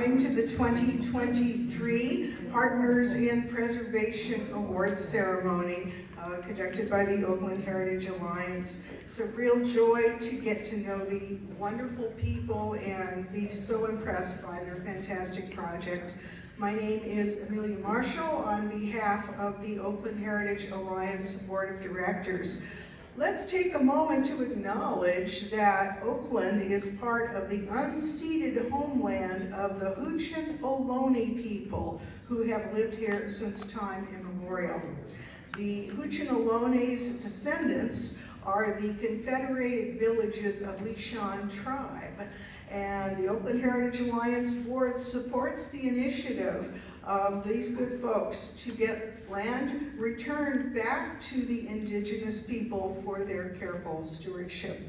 coming to the 2023 Partners in Preservation Awards ceremony conducted by the Oakland Heritage Alliance. It's a real joy to get to know the wonderful people and be so impressed by their fantastic projects. My name is Amelia Marshall on behalf of the Oakland Heritage Alliance Board of Directors. Let's take a moment to acknowledge that Oakland is part of the unceded homeland of the Huichin-Ohlone people who have lived here since time immemorial. The Huichin-Ohlone's descendants are the Confederated Villages of Lishan Tribe, and the Oakland Heritage Alliance Board supports the initiative of these good folks to get land returned back to the indigenous people for their careful stewardship.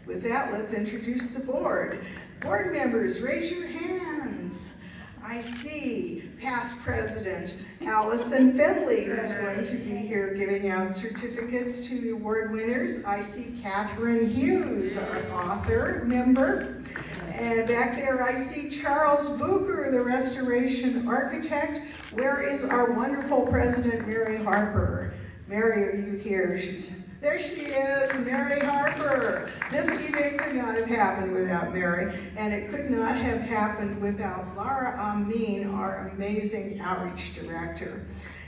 With that, let's introduce the board. Board members, raise your hands. I see past president Allison Findley, who's going to be here giving out certificates to the award winners. I see Catherine Hughes, our author member. And back there I see Charles Booker, the restoration architect. Where is our wonderful president, Mary Harper? Mary, are you here? There she is, Mary Harper. This event could not have happened without Mary, and it could not have happened without Laura Amin, our amazing outreach director.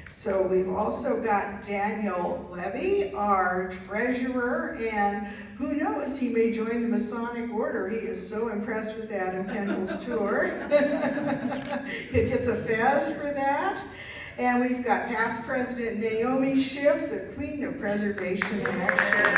So we've also got Daniel Levy, our treasurer, and who knows, he may join the Masonic Order. He is so impressed with Adam Kendall's tour. He gets a fez for that. And we've got past President Naomi Schiff, the Queen of Preservation Action.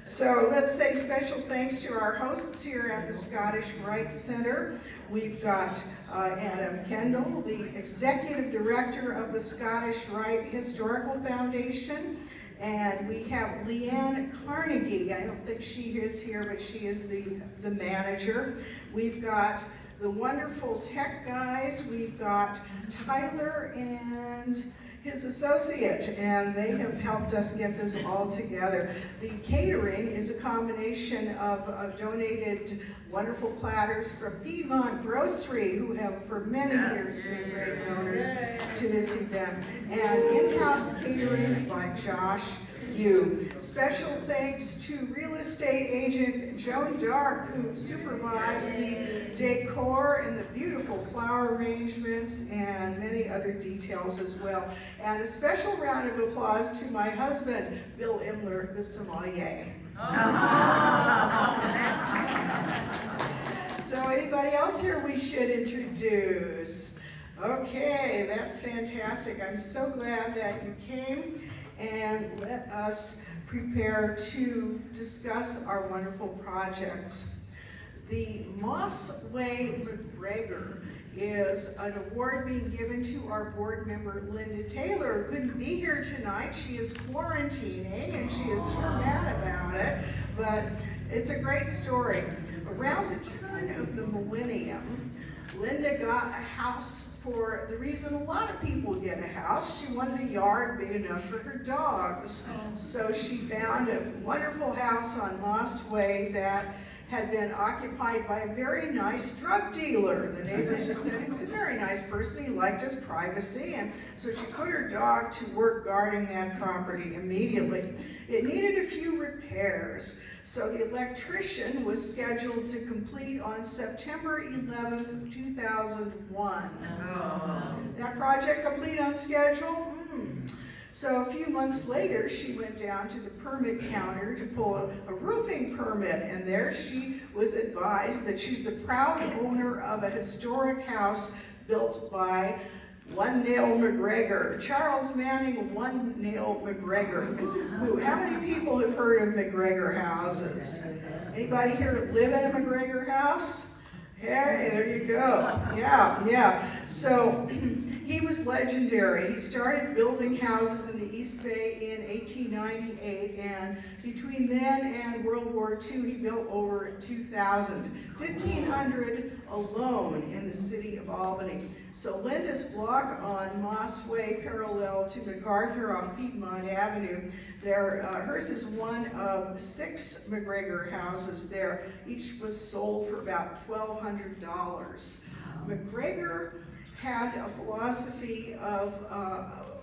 So let's say special thanks to our hosts here at the Scottish Rite Center. We've got Adam Kendall, the Executive Director of the Scottish Rite Historical Foundation. And we have Leanne Carnegie. I don't think she is here, but she is the manager. We've got the wonderful tech guys. We've got Tyler and his associate, and they have helped us get this all together. The catering is a combination of donated wonderful platters from Piedmont Grocery, who have for many years been great donors to this event, and in-house catering by Josh Yu. Special thanks to real estate agent Joan Dark, who supervised the decor and the beautiful flower arrangements and many other details as well. And a special round of applause to my husband, Bill Imler, the sommelier. So anybody else here we should introduce? Okay, that's fantastic. I'm so glad that you came. And let us prepare to discuss our wonderful projects. The Moss Way McGregor is an award being given to our board member, Linda Taylor, who couldn't be here tonight. She is quarantining and she is sure mad about it, but it's a great story. Around the turn of the millennium, Linda got a house for the reason a lot of people get a house. She wanted a yard big enough for her dogs. So she found a wonderful house on Moss Way that had been occupied by a very nice drug dealer. The neighbors just said he was a very nice person. He liked his privacy, and so she put her dog to work guarding that property immediately. It needed a few repairs, so the electrician was scheduled to complete on September 11th, 2001. That project complete on schedule? So a few months later, she went down to the permit counter to pull a roofing permit, and there she was advised that she's the proud owner of a historic house built by One Nail McGregor, Charles Manning One Nail McGregor. How many people have heard of McGregor houses? Anybody here live in a McGregor house? Hey, there you go. Yeah, yeah. So he was legendary. He started building houses in the East Bay in 1898, and between then and World War II, he built over 2,000, 1,500 alone in the city of Albany. So Linda's block on Moss Way, parallel to MacArthur off Piedmont Avenue, hers is one of 6 McGregor houses there. Each was sold for about $1,200. McGregor had a philosophy of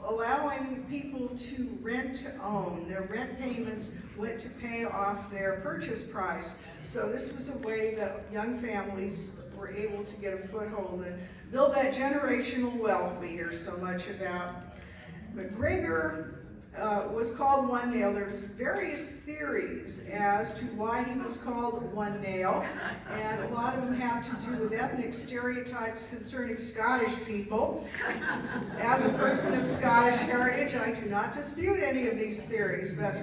allowing people to rent to own. Their rent payments went to pay off their purchase price. So this was a way that young families were able to get a foothold and build that generational wealth we hear so much about. McGregor was called One Nail. There's various theories as to why he was called One Nail, and a lot of them have to do with ethnic stereotypes concerning Scottish people. As a person of Scottish heritage, I do not dispute any of these theories, but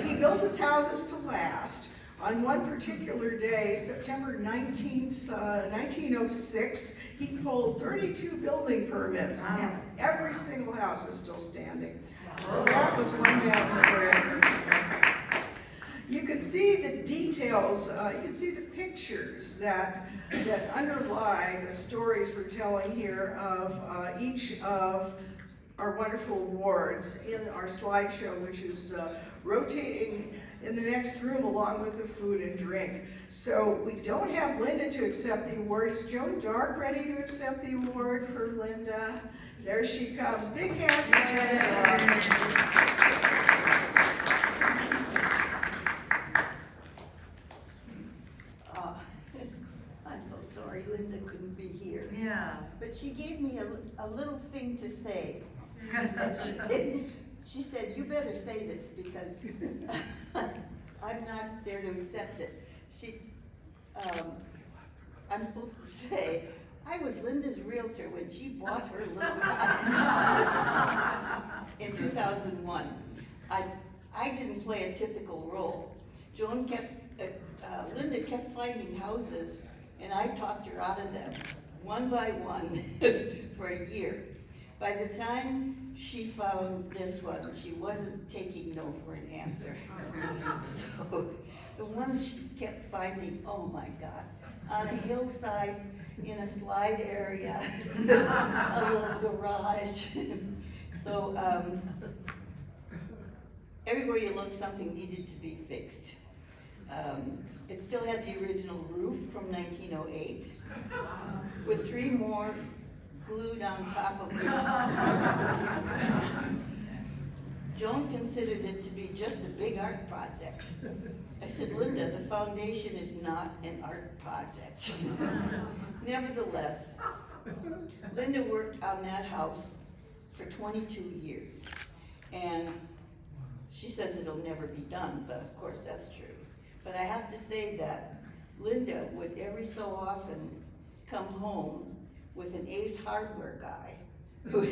he built his houses to last. On one particular day, September 19th, 1906, he pulled 32 building permits, and every single house is still standing. So that was One Nail McGregor. You can see the details, you can see the pictures that underlie the stories we're telling here of each of our wonderful awards in our slideshow, which is rotating in the next room along with the food and drink. So we don't have Linda to accept the award. Is Joan Dark ready to accept the award for Linda? There she comes. Big hand for Joan. I'm so sorry Linda couldn't be here. Yeah. But she gave me a little thing to say. She said, you better say this because I'm not there to accept it. I'm supposed to say, I was Linda's realtor when she bought her little cottage in 2001. I didn't play a typical role. Linda kept finding houses, and I talked her out of them, one by one, for a year. By the time she found this one, she wasn't taking no for an answer. So the ones she kept finding, oh my God, on a hillside, in a slide area, a little garage. So everywhere you looked, something needed to be fixed. It still had the original roof from 1908, with 3 more glued on top of it. Joan considered it to be just a big art project. I said, Linda, the foundation is not an art project. Nevertheless, Linda worked on that house for 22 years. And she says it'll never be done, but of course that's true. But I have to say that Linda would every so often come home with an Ace Hardware guy who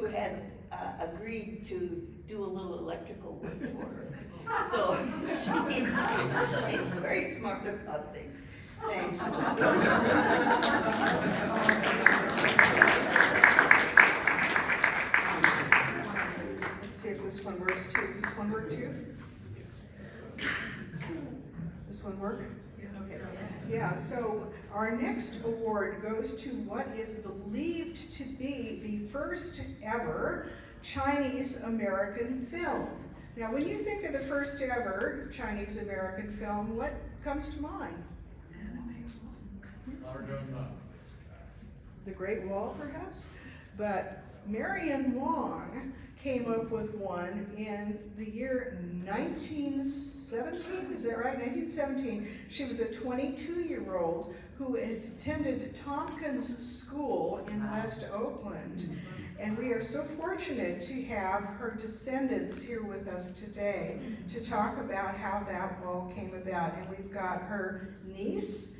had agreed to do a little electrical work for her. So she's very smart about things. Thank you. Let's see if this one works too. Does this one work too? This one work? Okay. Yeah, so our next award goes to what is believed to be the first ever Chinese American film. Now, when you think of the first ever Chinese American film, what comes to mind? The Great Wall, perhaps? But Marion Wong came up with one in the year 1917, is that right? 1917. She was a 22-year-old who attended Tompkins School in West Oakland. And we are so fortunate to have her descendants here with us today to talk about how that wall came about. And we've got her niece,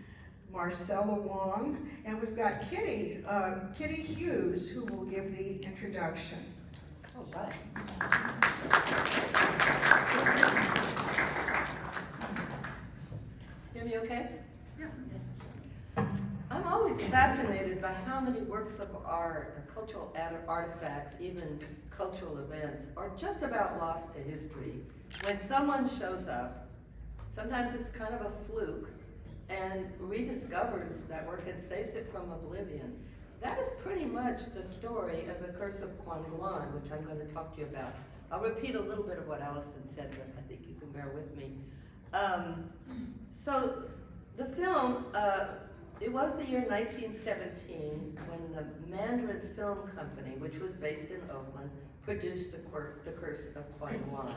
Marcella Wong, and we've got Kitty Hughes, who will give the introduction. All right. Hear me okay? Yeah. I'm always fascinated by how many works of art, or cultural artifacts, even cultural events, are just about lost to history. When someone shows up, sometimes it's kind of a fluke, and rediscovers that work and saves it from oblivion. That is pretty much the story of the Curse of Guan, which I'm going to talk to you about. I'll repeat a little bit of what Allison said, but I think you can bear with me. So the film, it was the year 1917 when the Mandarin Film Company, which was based in Oakland, produced The Curse of Guan.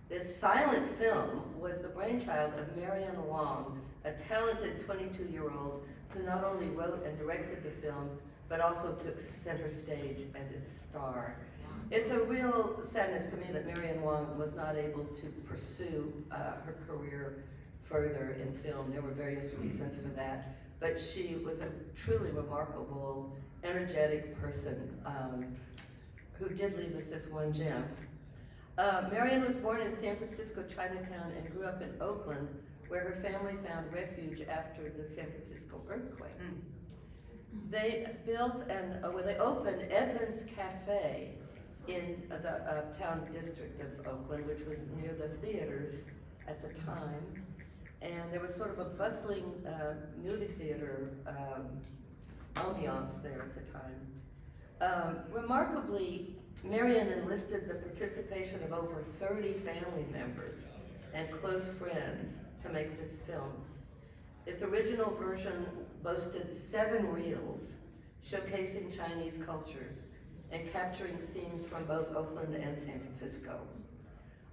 This silent film was the brainchild of Marian Wong, a talented 22-year-old who not only wrote and directed the film, but also took center stage as its star. It's a real sadness to me that Marian Wong was not able to pursue her career further in film. There were various reasons for that, but she was a truly remarkable, energetic person who did leave us this one gem. Marian was born in San Francisco, Chinatown, and grew up in Oakland, where her family found refuge after the San Francisco earthquake. They built when they opened Edmonds Cafe in the town district of Oakland, which was near the theaters at the time. And there was sort of a bustling movie theater ambiance there at the time. Remarkably, Marian enlisted the participation of over 30 family members and close friends to make this film. Its original version boasted 7 reels showcasing Chinese cultures and capturing scenes from both Oakland and San Francisco.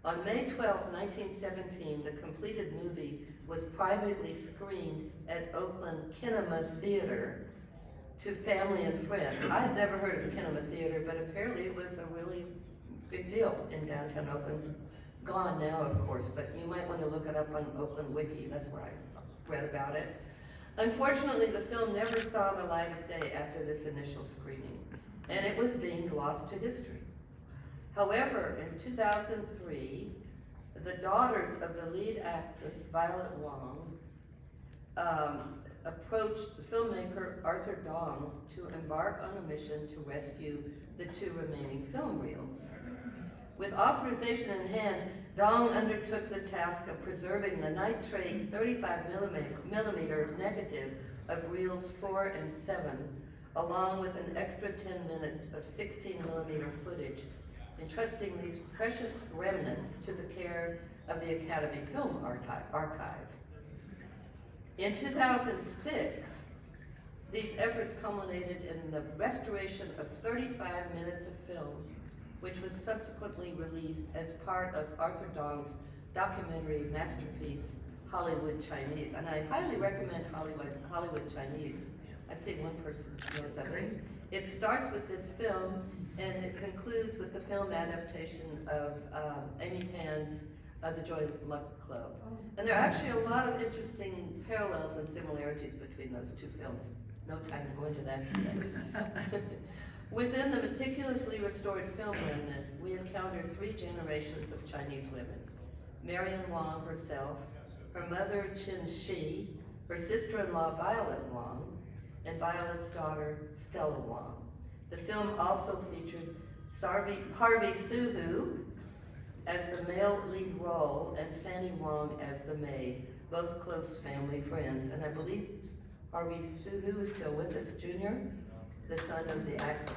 On May 12, 1917, the completed movie was privately screened at Oakland Kinema Theater to family and friends. I had never heard of the Kinema Theater, but apparently it was a really big deal in downtown Oakland. It's gone now, of course, but you might want to look it up on Oakland Wiki. That's where I read about it. Unfortunately, the film never saw the light of day after this initial screening, and it was deemed lost to history. However, in 2003, the daughters of the lead actress, Violet Wong, approached the filmmaker Arthur Dong to embark on a mission to rescue the 2 remaining film reels. With authorization in hand, Dong undertook the task of preserving the nitrate 35mm negative of reels 4 and 7, along with an extra 10 minutes of 16mm footage, entrusting these precious remnants to the care of the Academy Film Archive. In 2006, these efforts culminated in the restoration of 35 minutes of film, which was subsequently released as part of Arthur Dong's documentary masterpiece, Hollywood Chinese. And I highly recommend Hollywood Chinese. I see one person knows of it. It starts with this film, and it concludes with the film adaptation of Amy Tan's The Joy Luck Club. And there are actually a lot of interesting parallels and similarities between those 2 films. No time to go into that today. Within the meticulously restored film remnant, we encounter 3 generations of Chinese women. Marian Wong herself, her mother Qin Shi, her sister-in-law Violet Wong, and Violet's daughter Stella Wong. The film also featured Harvey Suhu as the male lead role and Fanny Wong as the maid, both close family friends. And I believe Harvey Suhu is still with us, Jr., the son of the actor.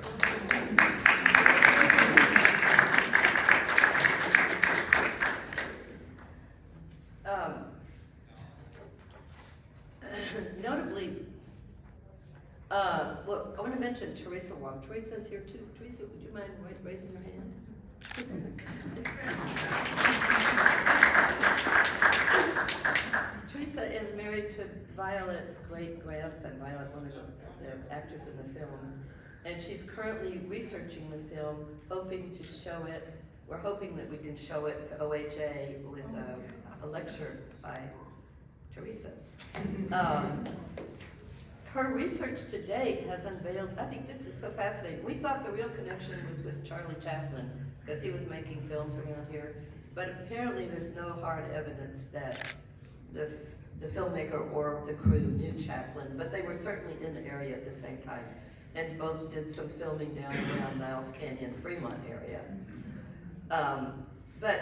Notably, well, I want to mention Teresa Wong. Teresa's here too. Teresa, would you mind raising your hand? Teresa is married to Violet's great-grandson, Violet, one of the actors in the film, and she's currently researching the film, hoping to show it. We're hoping that we can show it to OHA with a lecture by Teresa. Her research to date has unveiled, I think this is so fascinating. We thought the real connection was with Charlie Chaplin, because he was making films around here, but apparently there's no hard evidence that the the filmmaker or the crew knew Chaplin, but they were certainly in the area at the same time, and both did some filming down around Niles Canyon, Fremont area. But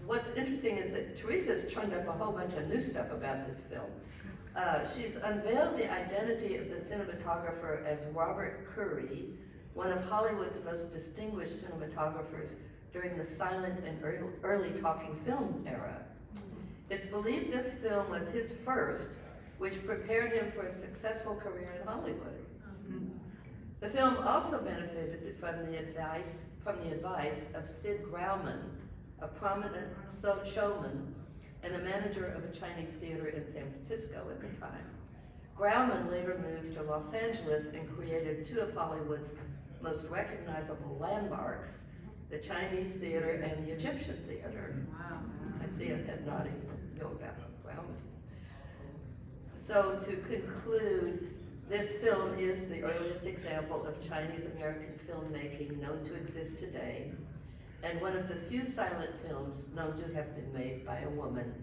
what's interesting is that Teresa's churned up a whole bunch of new stuff about this film. She's unveiled the identity of the cinematographer as Robert Curry, one of Hollywood's most distinguished cinematographers during the silent and early talking film era. It's believed this film was his first, which prepared him for a successful career in Hollywood. The film also benefited from the advice of Sid Grauman, a prominent showman and a manager of a Chinese theater in San Francisco at the time. Grauman later moved to Los Angeles and created two of Hollywood's most recognizable landmarks, the Chinese Theater and the Egyptian Theater. Wow. I see a head nodding from Bill Grauman. So to conclude, this film is the earliest example of Chinese-American filmmaking known to exist today, and one of the few silent films known to have been made by a woman.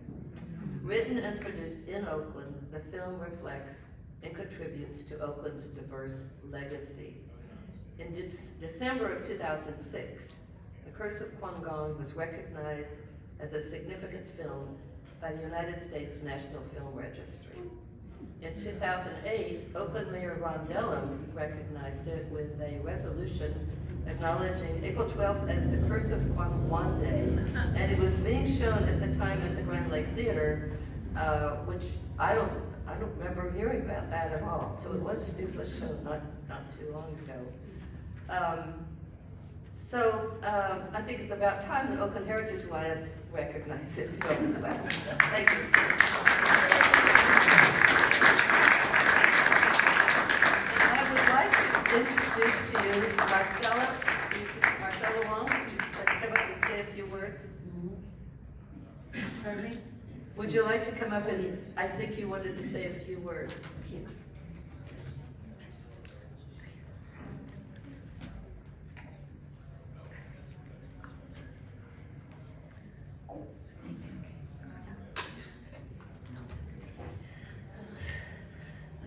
Written and produced in Oakland, the film reflects and contributes to Oakland's diverse legacy. In December of 2006, The Curse of Kwangong was recognized as a significant film by the United States National Film Registry. In 2008, Oakland Mayor Ron Dellums recognized it with a resolution acknowledging April 12th as the Curse of Kwangong Day, and it was being shown at the time at the Grand Lake Theater, which I don't remember hearing about that at all. So it was shown not too long ago. I think it's about time that Oakland Heritage Alliance recognized this film as well. So, thank you. I would like to introduce to you Marcella Wong. Would you like to come up and say a few words? Pardon me? Would you like to come up and, I think you wanted to say a few words. Yeah.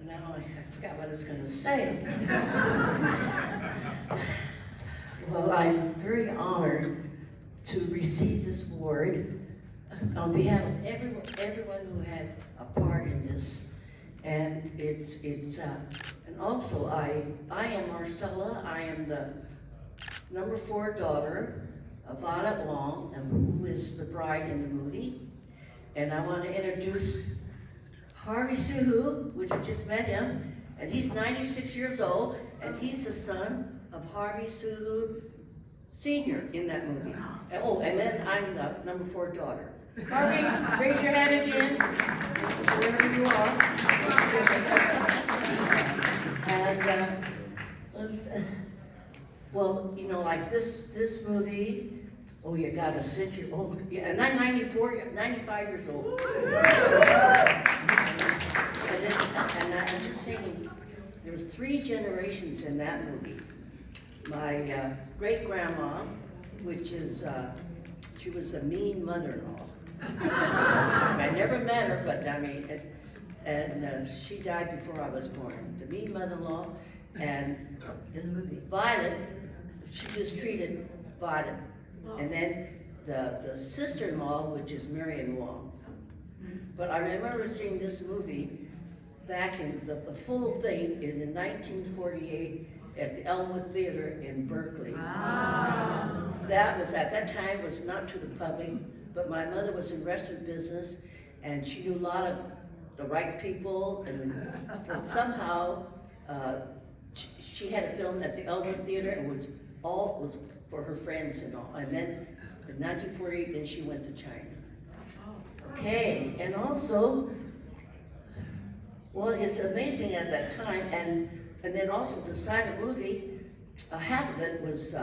Now I forgot what I was going to say. Well, I'm very honored to receive this award on behalf of everyone who had a part in this, and and also I am Marcella. I am the number 4 daughter of Vada Wong, who is the bride in the movie, and I want to introduce Harvey Suhu, which you just met him, and he's 96 years old, and he's the son of Harvey Suhu Sr. in that movie. Oh, and then I'm the number 4 daughter. Harvey, raise your hand again, wherever you are. And, well, you know, like this movie, oh, you got a century old, yeah, and I'm 95 years old. And I'm just saying, there was 3 generations in that movie. My great-grandma, which is, she was a mean mother-in-law. I never met her, but I mean, she died before I was born. The mean mother-in-law, and in the movie, Violet, she just treated Violet. And then the sister-in-law, which is Marion Wong. But I remember seeing this movie back in the full thing in 1948 at the Elmwood Theater in Berkeley. Wow. That was, at that time, was not to the public, but my mother was in restaurant business, and she knew a lot of the right people, and somehow she had a film at the Elmwood Theater, and was for her friends and all. And then in 1948, then she went to China. Okay, and also, well, it's amazing at that time, and then also the silent movie, half of it was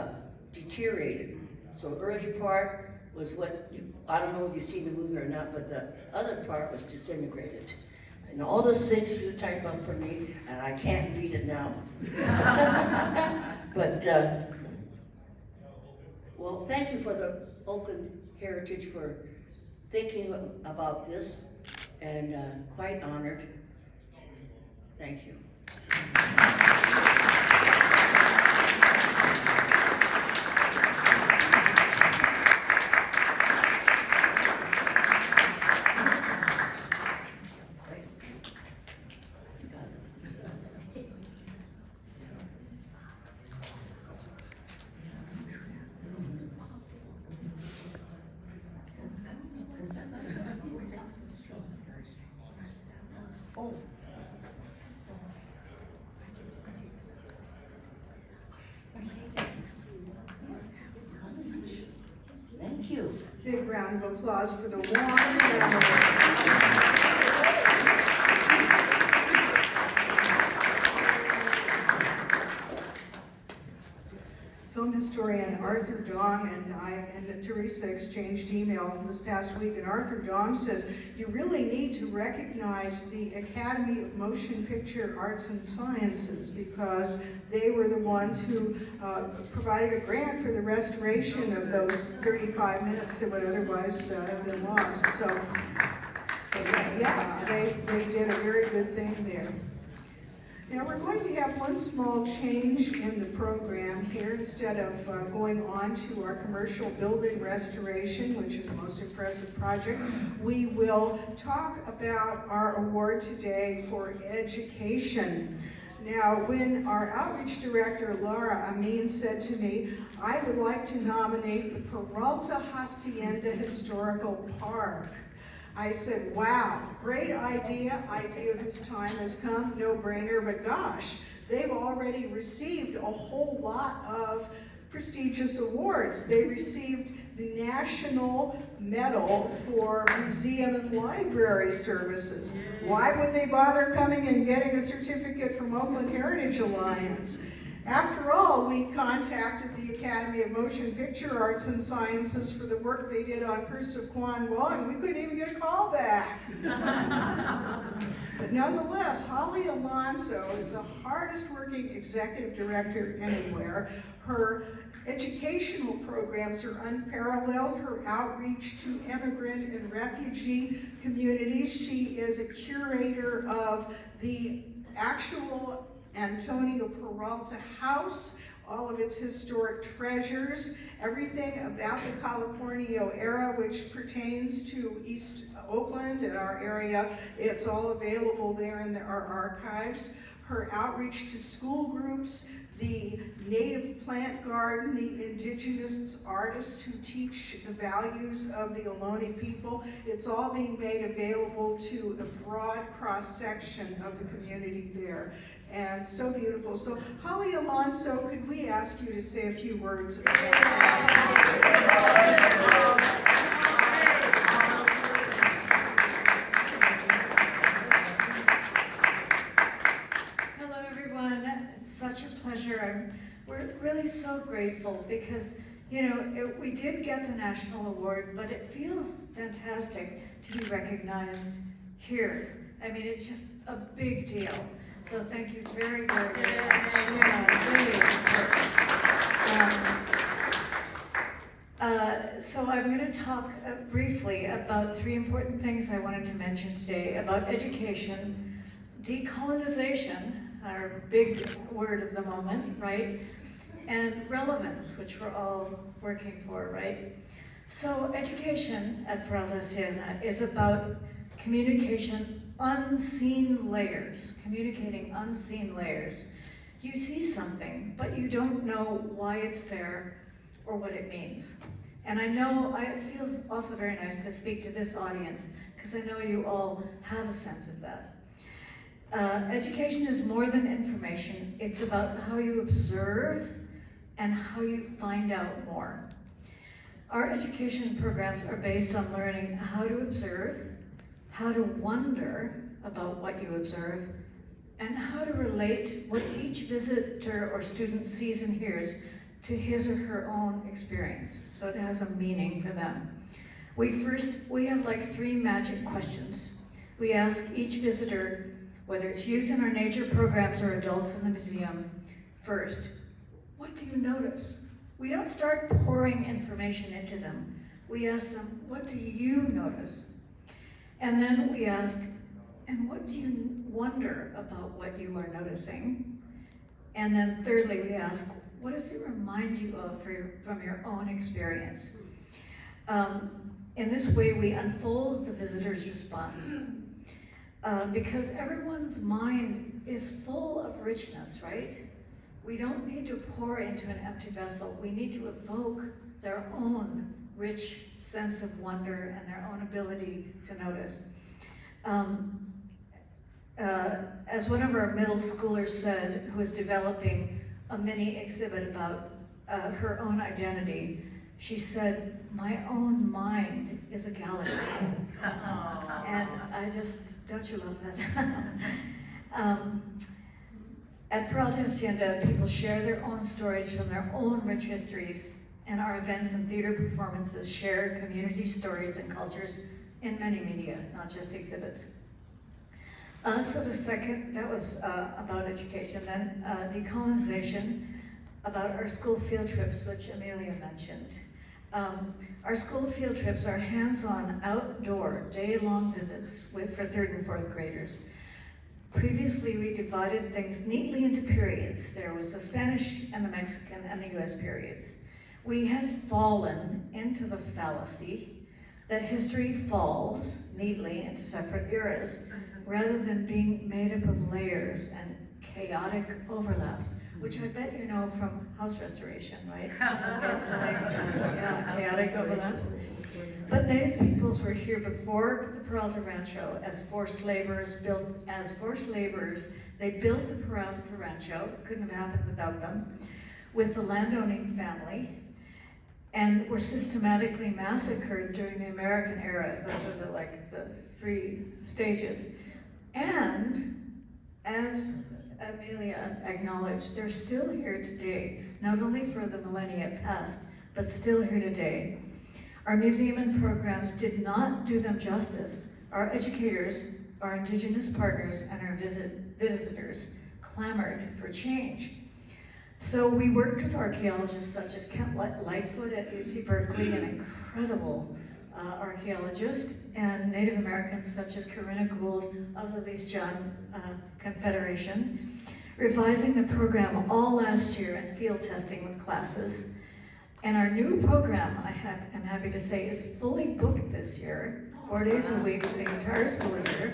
deteriorated. So the early part was what, I don't know if you've seen the movie or not, but the other part was disintegrated. And all those things you type up for me, and I can't read it now. But, well, thank you for the Oakland Heritage for thinking about this. and quite honored. Thank you. Thank you. Big round of applause for the Wong family. Film historian Arthur Dong and I and Teresa exchanged email this past week, and Arthur Dong says, you really need to recognize the Academy of Motion Picture Arts and Sciences, because they were the ones who provided a grant for the restoration of those 35 minutes that would otherwise have been lost. So yeah, they did a very good thing there. Now we're going to have one small change in the program here. Instead of going on to our commercial building restoration, which is the most impressive project, we will talk about our award today for education. Now, when our outreach director, Laura Amin, said to me, I would like to nominate the Peralta Hacienda Historical Park, I said, wow, great idea whose time has come, no brainer, but gosh, they've already received a whole lot of prestigious awards. They received the National Medal for Museum and Library Services. Why would they bother coming and getting a certificate from Oakland Heritage Alliance? After all, we contacted the Academy of Motion Picture Arts and Sciences for the work they did on Curse of Quan Wong. We couldn't even get a call back. But nonetheless, Holly Alonso is the hardest working executive director anywhere. Her educational programs are unparalleled. Her outreach to immigrant and refugee communities. She is a curator of the actual Antonio Peralta House, all of its historic treasures, everything about the Californio era, which pertains to East Oakland and our area. It's all available there in our archives. Her outreach to school groups, the native plant garden, the indigenous artists who teach the values of the Ohlone people. It's all being made available to a broad cross-section of the community there. And so beautiful. So Holly Alonso, could we ask you to say a few words about Hello everyone, it's such a pleasure. We're really so grateful because, you know, we did get the national award, but it feels fantastic to be recognized here. I mean, it's just a big deal. So thank you very, very, very much. Yeah, really. So I'm going to talk briefly about three important things I wanted to mention today about education, decolonization, our big word of the moment, right? And relevance, which we're all working for, right? So education at Peralta Hacienda is about communication, unseen layers, communicating unseen layers. You see something, but you don't know why it's there or what it means. And I know it feels also very nice to speak to this audience because I know you all have a sense of that. Education is more than information. It's about how you observe and how you find out more. Our education programs are based on learning how to observe, how to wonder about what you observe, and how to relate what each visitor or student sees and hears to his or her own experience, so it has a meaning for them. We have like 3 magic questions. We ask each visitor, whether it's youth in our nature programs or adults in the museum, first, what do you notice? We don't start pouring information into them. We ask them, what do you notice? And then we ask, and what do you wonder about what you are noticing? And then thirdly, we ask, what does it remind you of from your own experience? In this way, we unfold the visitor's response. Because everyone's mind is full of richness, right? We don't need to pour into an empty vessel. We need to evoke their own rich sense of wonder and their own ability to notice. As one of our middle schoolers said, who was developing a mini exhibit about her own identity, she said, "My own mind is a galaxy." And I just, don't you love that? At Peralta Hacienda, people share their own stories from their own rich histories, and our events and theater performances share community stories and cultures in many media, not just exhibits. So the second, that was about education. Then decolonization, about our school field trips, which Amelia mentioned. Our school field trips are hands-on, outdoor, day-long visits for 3rd and 4th graders. Previously, we divided things neatly into periods. There was the Spanish and the Mexican and the US periods. We had fallen into the fallacy that history falls neatly into separate eras, rather than being made up of layers and chaotic overlaps, which I bet you know from house restoration, right? It's like, yeah, chaotic overlaps. But Native peoples were here before the Peralta Rancho as forced laborers. They built the Peralta Rancho, couldn't have happened without them, with the landowning family, and were systematically massacred during the American era. Those are the 3 stages. And as Amelia acknowledged, they're still here today, not only for the millennia past, but still here today. Our museum and programs did not do them justice. Our educators, our Indigenous partners, and our visitors clamored for change. So we worked with archaeologists such as Kent Lightfoot at UC Berkeley, an incredible archaeologist, and Native Americans such as Corinna Gould of the Least John Confederation, revising the program all last year and field testing with classes. And our new program, I'm happy to say, is fully booked this year, 4 days a week for the entire school year,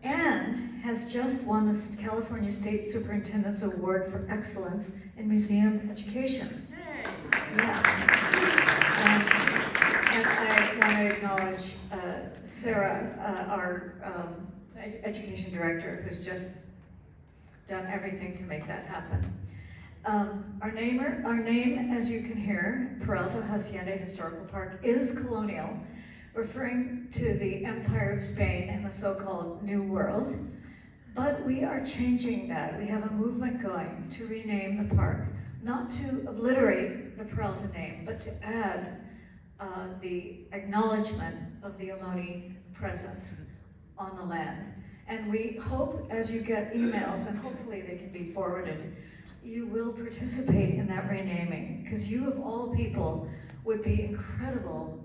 and has just won the California State Superintendent's Award for Excellence in Museum Education. Yeah. And I want to acknowledge Sarah, our education director, who's just done everything to make that happen. Our name, as you can hear, Peralta Hacienda Historical Park, is colonial, referring to the Empire of Spain and the so-called New World. But we are changing that. We have a movement going to rename the park, not to obliterate the Peralta name, but to add the acknowledgement of the Ohlone presence on the land. And we hope, as you get emails, and hopefully they can be forwarded, you will participate in that renaming, because you of all people would be incredible,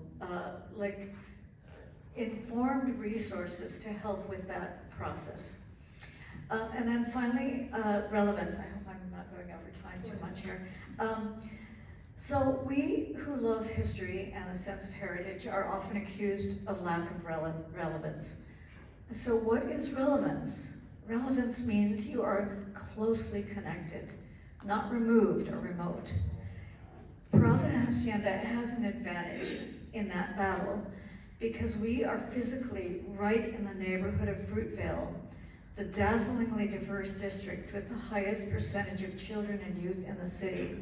informed resources to help with that process. And then finally, relevance. I hope I'm not going over time too much here. So we who love history and a sense of heritage are often accused of lack of relevance. So what is relevance? Relevance means you are closely connected, not removed or remote. Peralta Hacienda has an advantage in that battle because we are physically right in the neighborhood of Fruitvale, the dazzlingly diverse district with the highest percentage of children and youth in the city.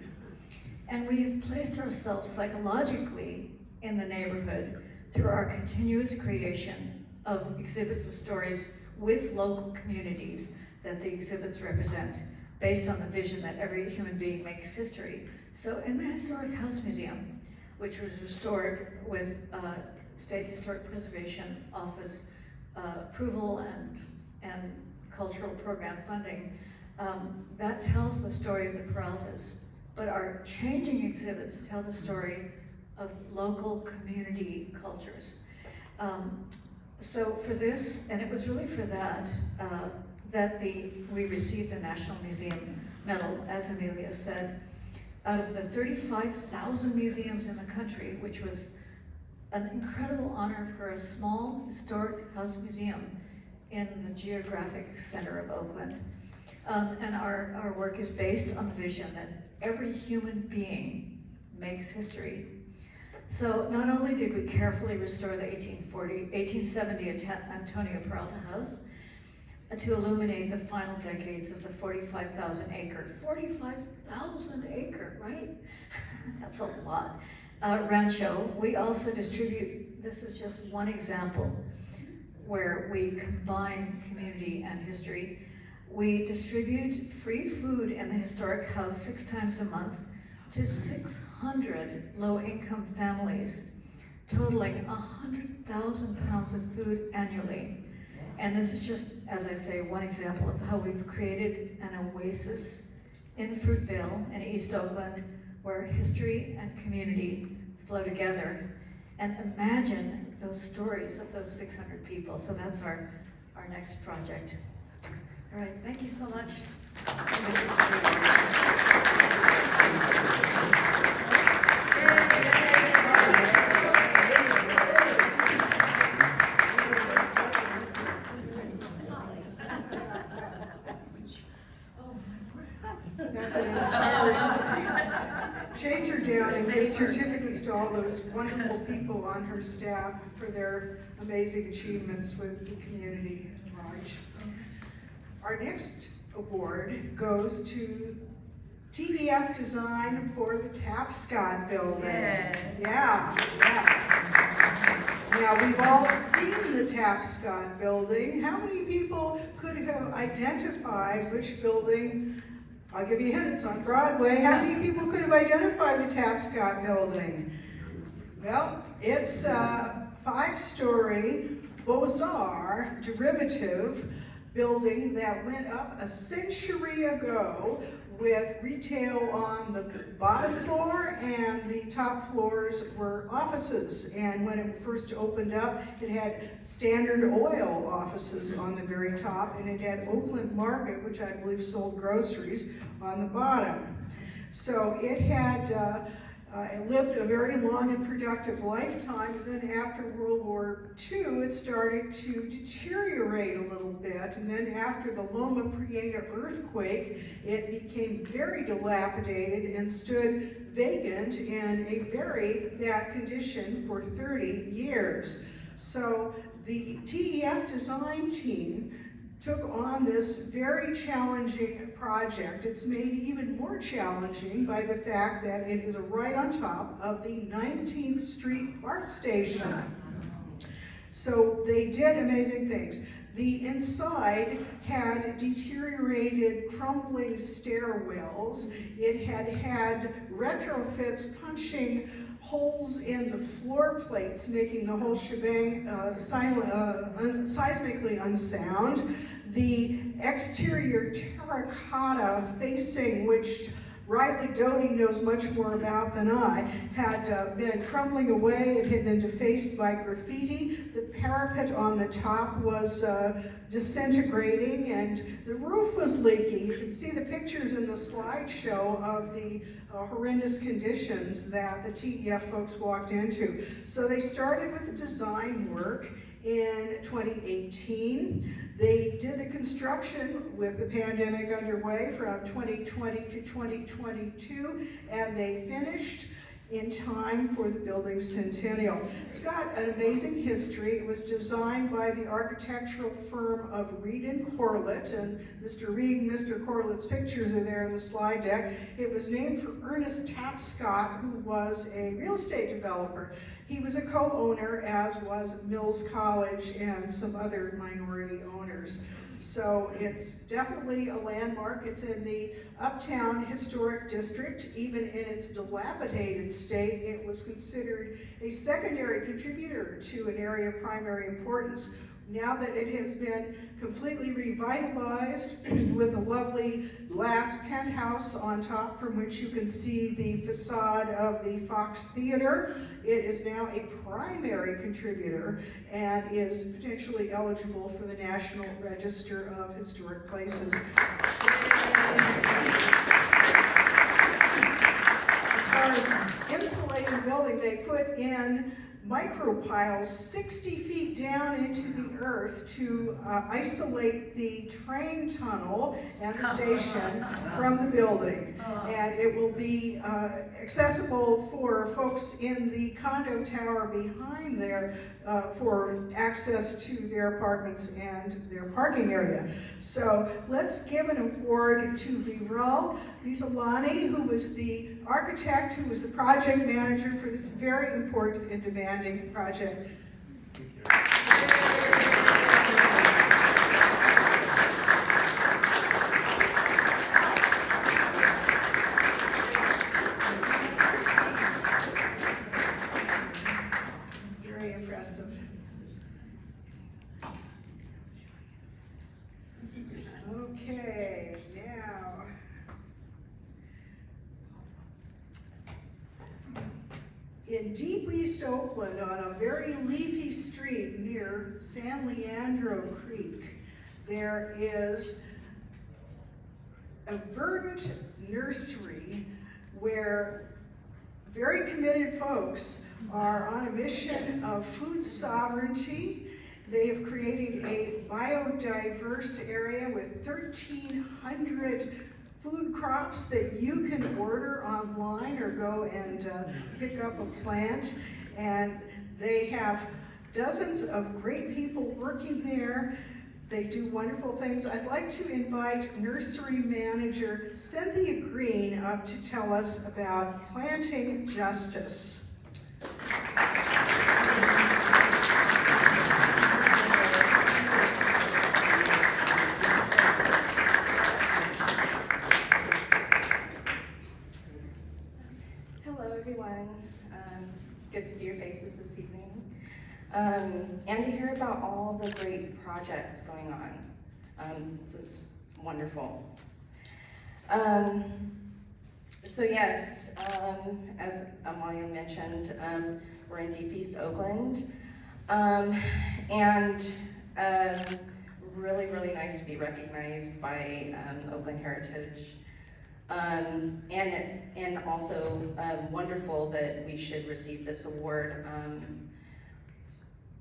And we have placed ourselves psychologically in the neighborhood through our continuous creation of exhibits and stories with local communities that the exhibits represent, based on the vision that every human being makes history. So in the Historic House Museum, which was restored with State Historic Preservation Office approval and cultural program funding, that tells the story of the Peraltas. But our changing exhibits tell the story of local community cultures. So for this, and it was really for that, we received the National Museum Medal, as Amelia said. Out of the 35,000 museums in the country, which was an incredible honor for a small historic house museum in the geographic center of Oakland. And our work is based on the vision that every human being makes history. So not only did we carefully restore the 1870 Antonio Peralta House to illuminate the final decades of the 45,000 acre, right? That's a lot. Rancho, we also distribute, this is just one example where we combine community and history. We distribute free food in the historic house 6 times a month to 600 low-income families, totaling 100,000 pounds of food annually. And this is just, as I say, one example of how we've created an oasis in Fruitvale in East Oakland, where history and community flow together. And imagine those stories of those 600 people. So that's our next project. All right, thank you so much. That's an inspiring. Chase her down and give certificates to all those wonderful people on her staff for their amazing achievements with the community at large. Our next award goes to TEF Design for the Tapscott Building. Yeah. Now, we've all seen the Tapscott Building. How many people could have identified which building? I'll give you a hint, it's on Broadway. How many people could have identified the Tapscott Building? Well, it's a 5-story Beaux-Arts derivative building that went up a century ago with retail on the bottom floor, and the top floors were offices. And when it first opened up, it had Standard Oil offices on the very top, and it had Oakland Market, which I believe sold groceries, on the bottom. So it had it lived a very long and productive lifetime, and then after World War II, it started to deteriorate a little bit, and then after the Loma Prieta earthquake, it became very dilapidated and stood vacant in a very bad condition for 30 years. So the TEF design team took on this very challenging project. It's made even more challenging by the fact that it is right on top of the 19th Street BART station. So they did amazing things. The inside had deteriorated, crumbling stairwells. It had retrofits punching holes in the floor plates, making the whole shebang seismically unsound. The exterior terracotta facing, which Riley Doty knows much more about than I, had been crumbling away. It had been defaced by graffiti. The parapet on the top was disintegrating, and the roof was leaking. You can see the pictures in the slideshow of the horrendous conditions that the TEF folks walked into. So they started with the design work in 2018. They did the construction with the pandemic underway from 2020 to 2022, and they finished in time for the building's centennial. It's got an amazing history. It was designed by the architectural firm of Reed and Corlett, and Mr. Reed and Mr. Corlett's pictures are there in the slide deck. It was named for Ernest Tapscott, who was a real estate developer. He was a co-owner, as was Mills College and some other minority owners. So it's definitely a landmark. It's in the Uptown Historic District. Even in its dilapidated state, it was considered a secondary contributor to an area of primary importance. Now that it has been completely revitalized with a lovely glass penthouse on top from which you can see the facade of the Fox Theater, it is now a primary contributor and is potentially eligible for the National Register of Historic Places. As far as insulating the building, they put in micropiles 60 feet down into the earth to isolate the train tunnel and the station from the building. And it will be accessible for folks in the condo tower behind there for access to their apartments and their parking area. So let's give an award to Viral Vithalani, who was the architect, who was the project manager for this very important and demanding project. Very impressive. Okay, now. In deep East Oakland, on a very leafy street near San Leandro Creek, there is a verdant nursery where very committed folks are on a mission of food sovereignty. They have created a biodiverse area with 1,300 food crops that you can order online or go and pick up a plant. And they have dozens of great people working there. They do wonderful things. I'd like to invite nursery manager Cynthia Green up to tell us about planting justice. Everyone. Good to see your faces this evening. And to hear about all the great projects going on. This is wonderful. So yes, as Amalia mentioned, we're in deep East Oakland. And really, really nice to be recognized by Oakland Heritage. And also wonderful that we should receive this award.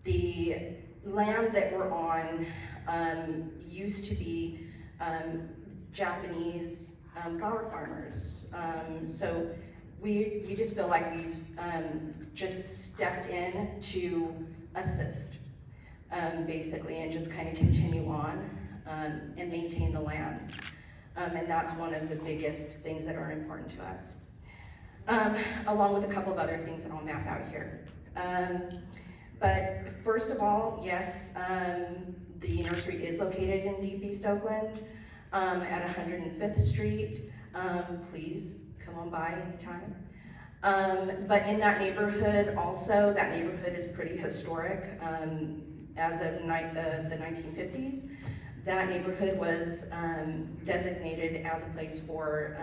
The land that we're on used to be Japanese flower farmers. So you just feel like we've just stepped in to assist, basically, and just kind of continue on and maintain the land. And that's one of the biggest things that are important to us, along with a couple of other things that I'll map out here. But first of all, yes, the nursery is located in deep East Oakland at 105th Street. Please come on by anytime. But in that neighborhood also, that neighborhood is pretty historic. As of the 1950s, that neighborhood was designated as a place for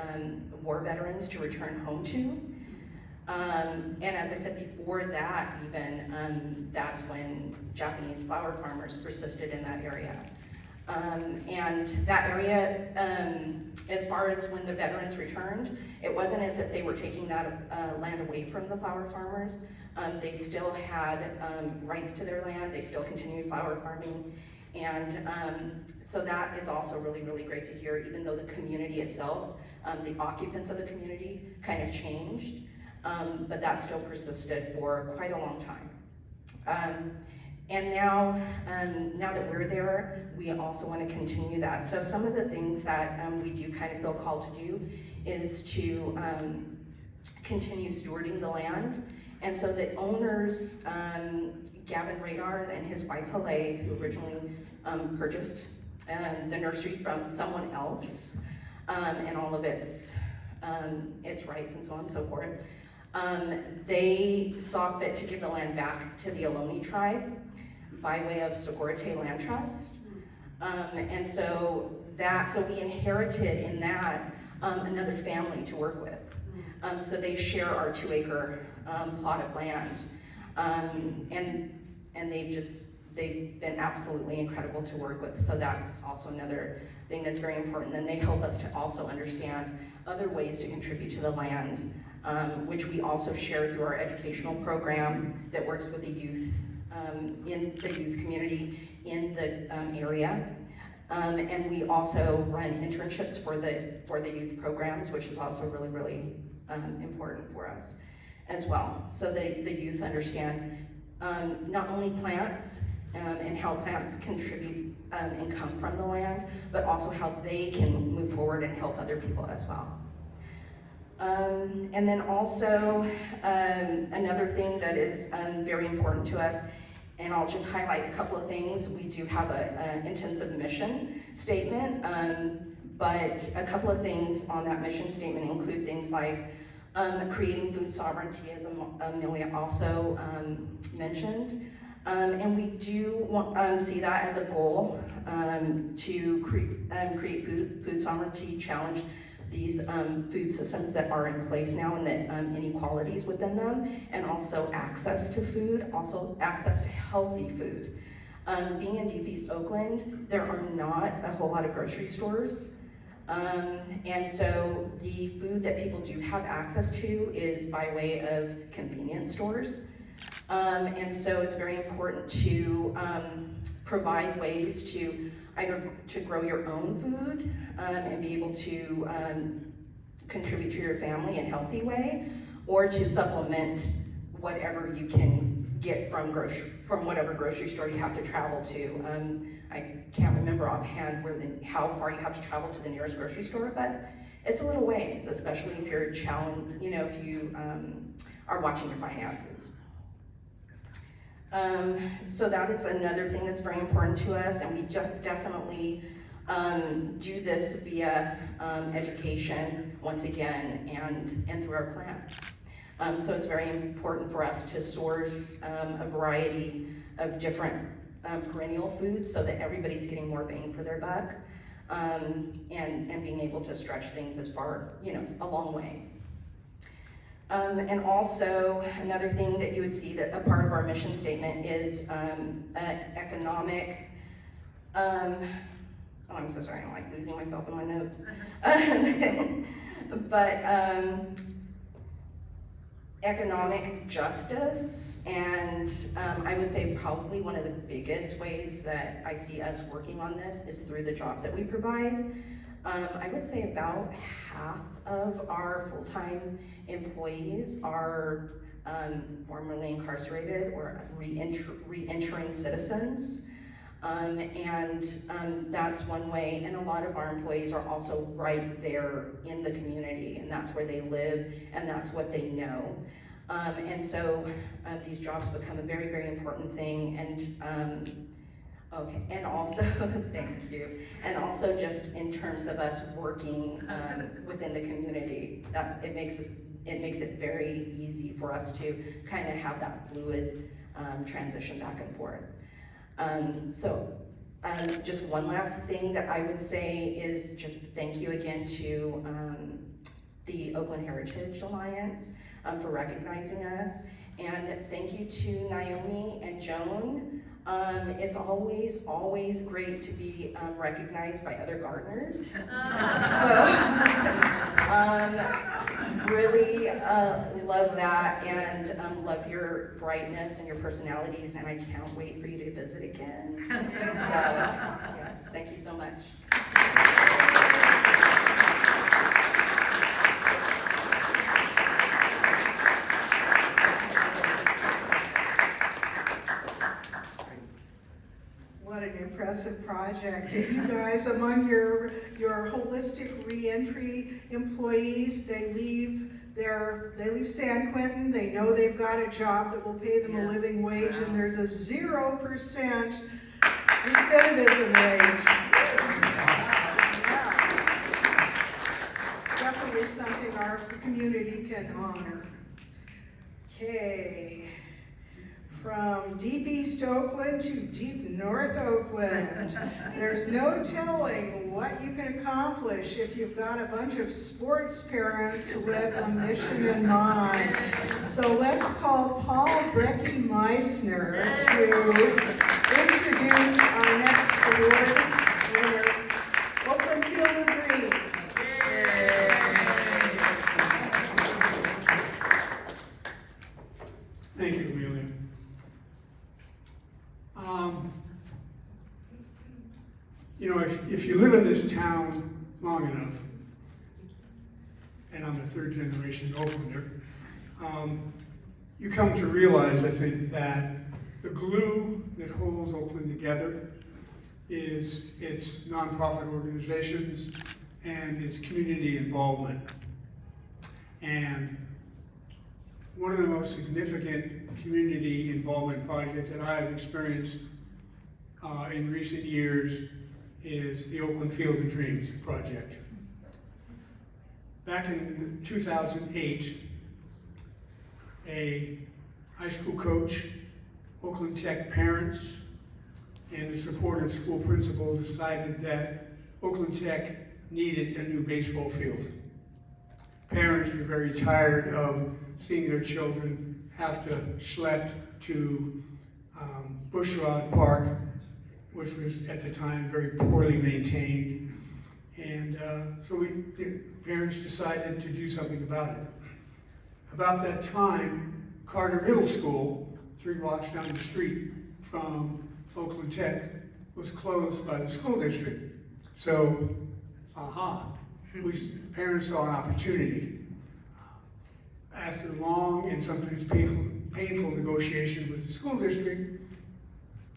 war veterans to return home to. And as I said before that, even, that's when Japanese flower farmers persisted in that area. And that area, as far as when the veterans returned, it wasn't as if they were taking that land away from the flower farmers. They still had rights to their land, they still continued flower farming. And so that is also really, really great to hear, even though the community itself, the occupants of the community kind of changed, but that still persisted for quite a long time. And now that we're there, we also want to continue that. So some of the things that we do kind of feel called to do is to continue stewarding the land. And so the owners, Gavin Radar and his wife Haley, who originally purchased the nursery from someone else, and all of its rights and so on and so forth, they saw fit to give the land back to the Ohlone tribe. by way of Socorte Land Trust. And so we inherited in that another family to work with. So they share our 2-acre plot of land. And they've been absolutely incredible to work with. So that's also another thing that's very important. And they help us to also understand other ways to contribute to the land, which we also share through our educational program that works with the youth in the youth community in the area. And we also run internships for the youth programs, which is also really, really important for us as well. So the youth understand not only plants and how plants contribute and come from the land, but also how they can move forward and help other people as well. And then also another thing that is very important to us, and I'll just highlight a couple of things. We do have an intensive mission statement, but a couple of things on that mission statement include things like creating food sovereignty, as Amelia also mentioned. And we do see that as a goal to create food sovereignty, challenge these food systems that are in place now and the inequalities within them, and also access to food, also access to healthy food. Being in Deep East Oakland, there are not a whole lot of grocery stores. And so the food that people do have access to is by way of convenience stores. And so it's very important to provide ways to either to grow your own food and be able to contribute to your family in a healthy way, or to supplement whatever you can get from whatever grocery store you have to travel to. I can't remember offhand how far you have to travel to the nearest grocery store, but it's a little ways, especially if you're challenged, if you are watching your finances. So that is another thing that's very important to us, and we definitely do this via education, once again, and through our plants. So it's very important for us to source a variety of different perennial foods so that everybody's getting more bang for their buck, and being able to stretch things as far, a long way. And also, another thing that you would see that a part of our mission statement is economic, I'm so sorry, I'm like losing myself in my notes. But economic justice, and I would say probably one of the biggest ways that I see us working on this is through the jobs that we provide. I would say about half of our full-time employees are formerly incarcerated or re-entering citizens. And that's one way, and a lot of our employees are also right there in the community, and that's where they live, and that's what they know. And so these jobs become a very, very important thing, and okay, and also, thank you, and also just in terms of us working within the community, that it makes it very easy for us to kind of have that fluid transition back and forth. Just one last thing that I would say is just thank you again to the Oakland Heritage Alliance for recognizing us, and thank you to Naomi and Joan. It's always great to be recognized by other gardeners. Really love that, and love your brightness and your personalities, and I can't wait for you to visit again. So, yes, thank you so much. What an impressive project. And you guys, among your holistic reentry employees, they leave San Quentin, they know they've got a job that will pay them a living wage, and there's a 0% recidivism rate. Definitely something our community can honor. Okay. From deep East Oakland to deep North Oakland. There's no telling what you can accomplish if you've got a bunch of sports parents with a mission in mind. So let's call Paul Brecky Meissner to introduce our next award winner, Oakland Field of Dreams. Thank you, Amelia. You know, if you live in this town long enough, and I'm a third generation Oaklander, you come to realize, I think, that the glue that holds Oakland together is its nonprofit organizations and its community involvement. And one of the most significant community involvement projects that I have experienced in recent years is the Oakland Field of Dreams project. Back in 2008, a high school coach, Oakland Tech parents, and the supportive school principal decided that Oakland Tech needed a new baseball field. Parents were very tired of seeing their children have to schlep to Bushrod Park, which was at the time very poorly maintained. And so the parents decided to do something about it. About that time, Carter Middle School, 3 blocks down the street from Oakland Tech, was closed by the school district. So, parents saw an opportunity. After long and sometimes painful negotiation with the school district,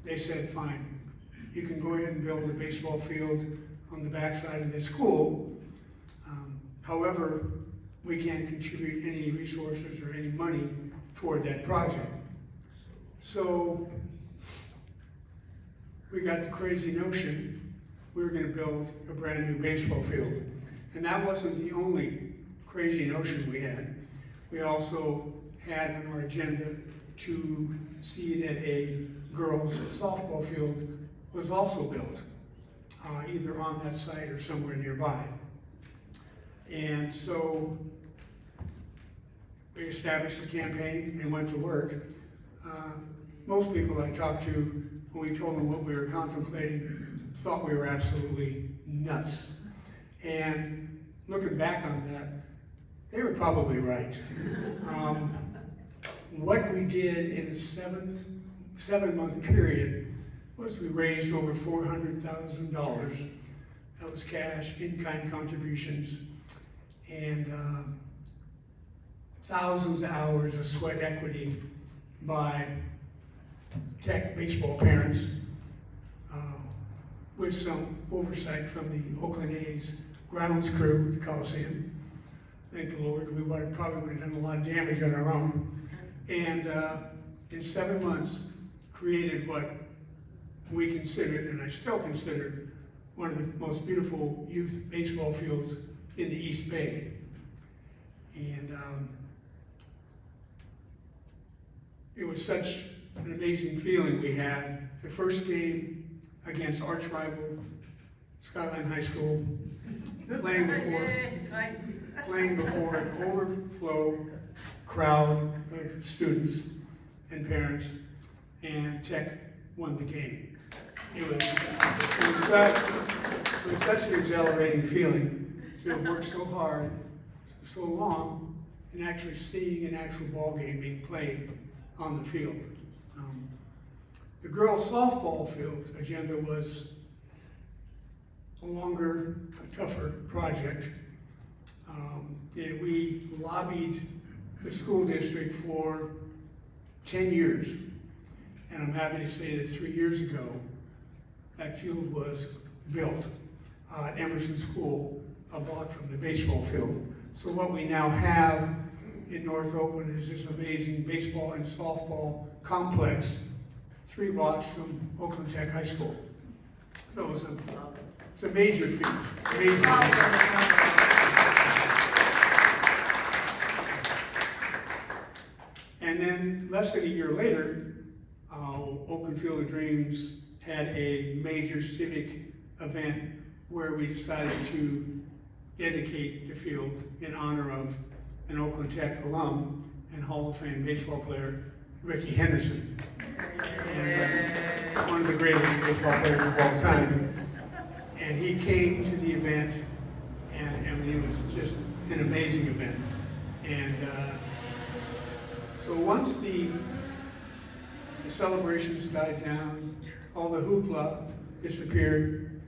they said, fine, you can go ahead and build a baseball field on the backside of the school. However, we can't contribute any resources or any money toward that project. So we got the crazy notion we were going to build a brand new baseball field. And that wasn't the only crazy notion we had. We also had on our agenda to see that a girls' softball field was also built, either on that site or somewhere nearby. And so we established a campaign and went to work. Most people I talked to, when we told them what we were contemplating, thought we were absolutely nuts. And looking back on that, they were probably right. What we did in a seven-month period was we raised over $400,000. That was cash, in-kind contributions, and thousands of hours of sweat equity by Tech baseball parents, with some oversight from the Oakland A's grounds crew at the Coliseum. Thank the Lord, we probably would have done a lot of damage on our own. And in 7 months, created what we considered, and I still consider, one of the most beautiful youth baseball fields in the East Bay. And it was such an amazing feeling we had. The first game against arch rival Skyline High School, playing before an overflow crowd of students and parents, and Tech won the game. It was such an exhilarating feeling to have worked so hard, so long, and actually seeing an actual ball game being played on the field. The girls' softball field agenda was a longer, a tougher project. We lobbied the school district for 10 years, and I'm happy to say that 3 years ago, that field was built at Emerson School, a block from the baseball field. So what we now have in North Oakland is this amazing baseball and softball complex 3 blocks from Oakland Tech High School. So it's a major feat, major feat. And then less than a year later, Oakland Field of Dreams had a major civic event where we decided to dedicate the field in honor of an Oakland Tech alum and Hall of Fame baseball player, Ricky Henderson. And one of the greatest baseball players of all time. And he came to the event, and I mean, it was just an amazing event. And so once the celebrations died down, all the hoopla disappeared,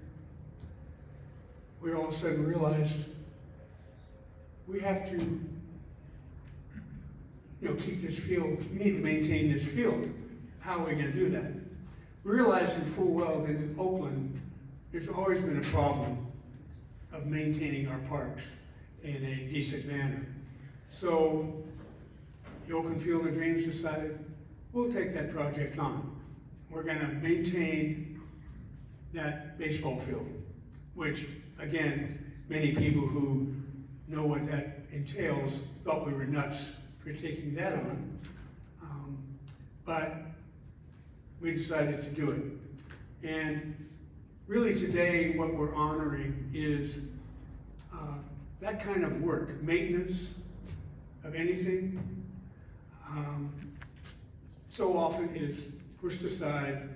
we all of a sudden realized we have to, keep this field. We need to maintain this field. How are we going to do that? Realizing full well that in Oakland, there's always been a problem of maintaining our parks in a decent manner. So the Oakland Field of Dreams decided, we'll take that project on. We're going to maintain that baseball field, which, again, many people who know what that entails thought we were nuts for taking that on. But we decided to do it. And really today, what we're honoring is that kind of work, maintenance of anything, so often is pushed aside.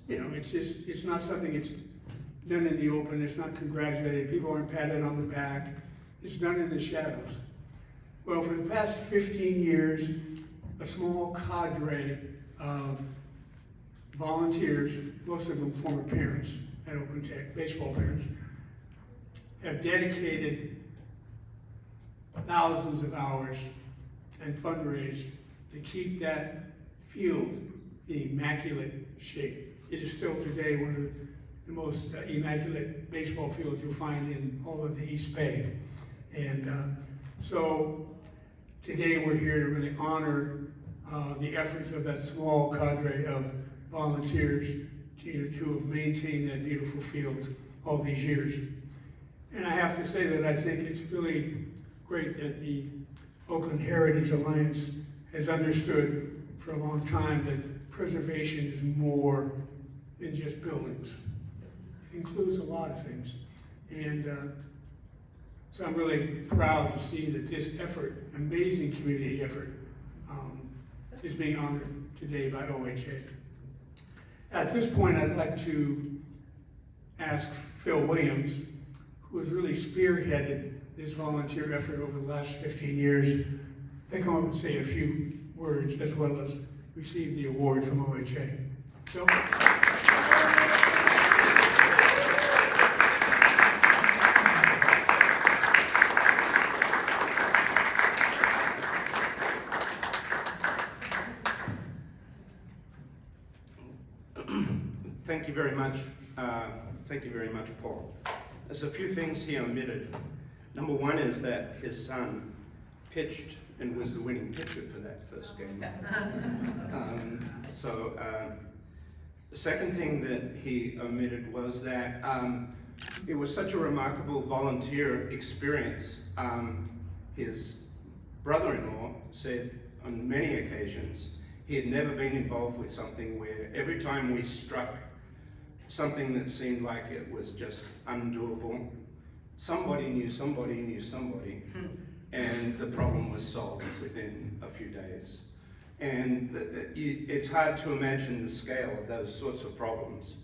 It's not something that's done in the open, it's not congratulated, people aren't patted on the back, it's done in the shadows. Well, for the past 15 years, a small cadre of volunteers, most of them former parents at Oakland Tech, baseball parents, have dedicated thousands of hours and fundraised to keep that field in immaculate shape. It is still today one of the most immaculate baseball fields you'll find in all of the East Bay. And so today we're here to really honor the efforts of that small cadre of volunteers to have maintained that beautiful field all these years. And I have to say that I think it's really great that the Oakland Heritage Alliance has understood for a long time that preservation is more than just buildings. It includes a lot of things. And so I'm really proud to see that this effort, amazing community effort, is being honored today by OHA. At this point, I'd like to ask Phil Williams, who has really spearheaded this volunteer effort over the last 15 years, to come up and say a few words as well as receive the award from OHA. Phil? Thank you very much. Thank you very much, Paul. There's a few things he omitted. Number one is that his son pitched and was the winning pitcher for that first game. The second thing that he omitted was that it was such a remarkable volunteer experience. His brother-in-law said on many occasions he had never been involved with something where every time we struck something that seemed like it was just undoable, somebody knew somebody knew somebody, and the problem was solved within a few days. And it's hard to imagine the scale of those sorts of problems.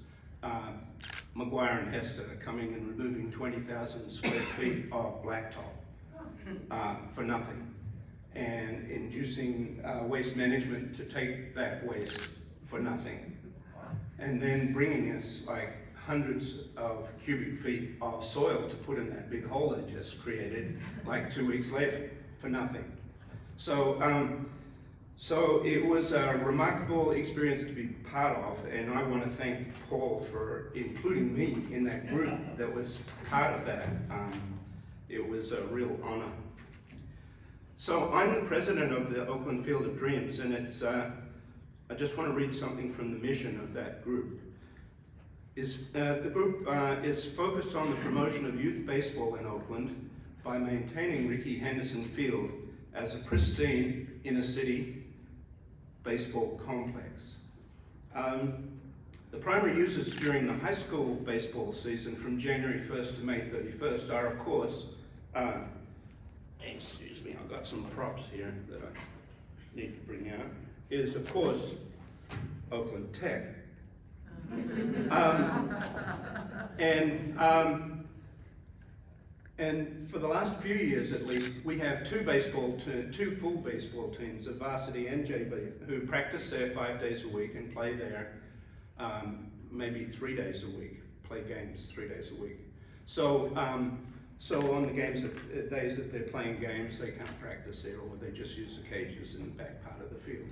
McGuire and Hester coming and removing 20,000 square feet of blacktop for nothing, and inducing waste management to take that waste for nothing, and then bringing us like hundreds of cubic feet of soil to put in that big hole they just created like 2 weeks later for nothing. So it was a remarkable experience to be part of, and I want to thank Paul for including me in that group that was part of that. It was a real honor. So I'm the president of the Oakland Field of Dreams, and it's I just want to read something from the mission of that group. The group is focused on the promotion of youth baseball in Oakland by maintaining Ricky Henderson Field as a pristine, inner city baseball complex. The primary users during the high school baseball season from January 1st to May 31st are, of course, excuse me, I've got some props here that I need to bring out, is, of course, Oakland Tech. And for the last few years at least, we have two full baseball teams of varsity and JV who practice there 5 days a week and play there maybe 3 days a week, play games 3 days a week. So on the days that they're playing games, they can't practice there, or they just use the cages in the back part of the field.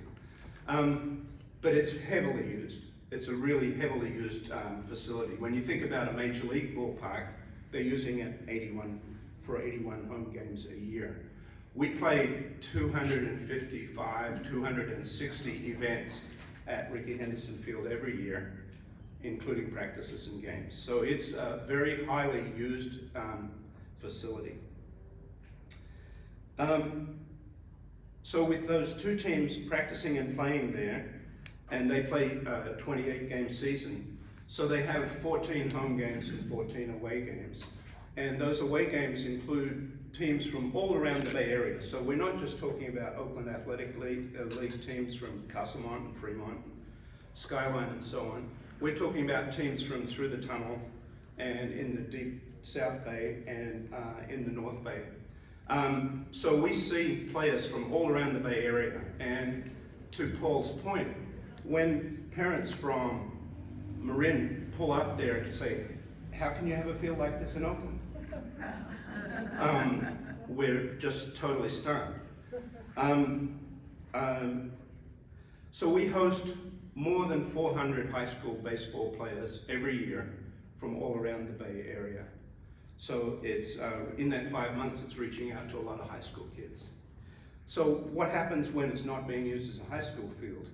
But it's heavily used. It's a really heavily used facility. When you think about a major league ballpark, they're using it 81 home games a year. We play 255, 260 events at Rickey Henderson Field every year, including practices and games. So it's a very highly used facility. So with those two teams practicing and playing there, and they play a 28-game season, so they have 14 home games and 14 away games. And those away games include teams from all around the Bay Area. So we're not just talking about Oakland Athletic League teams from Castlemont and Fremont, Skyline and so on. We're talking about teams from through the tunnel and in the deep South Bay and in the North Bay. So we see players from all around the Bay Area. And to Paul's point, when parents from Marin pull up there and say, how can you have a field like this in Oakland? We're just totally stunned. So we host more than 400 high school baseball players every year from all around the Bay Area. So it's in that 5 months, it's reaching out to a lot of high school kids. So what happens when it's not being used as a high school field?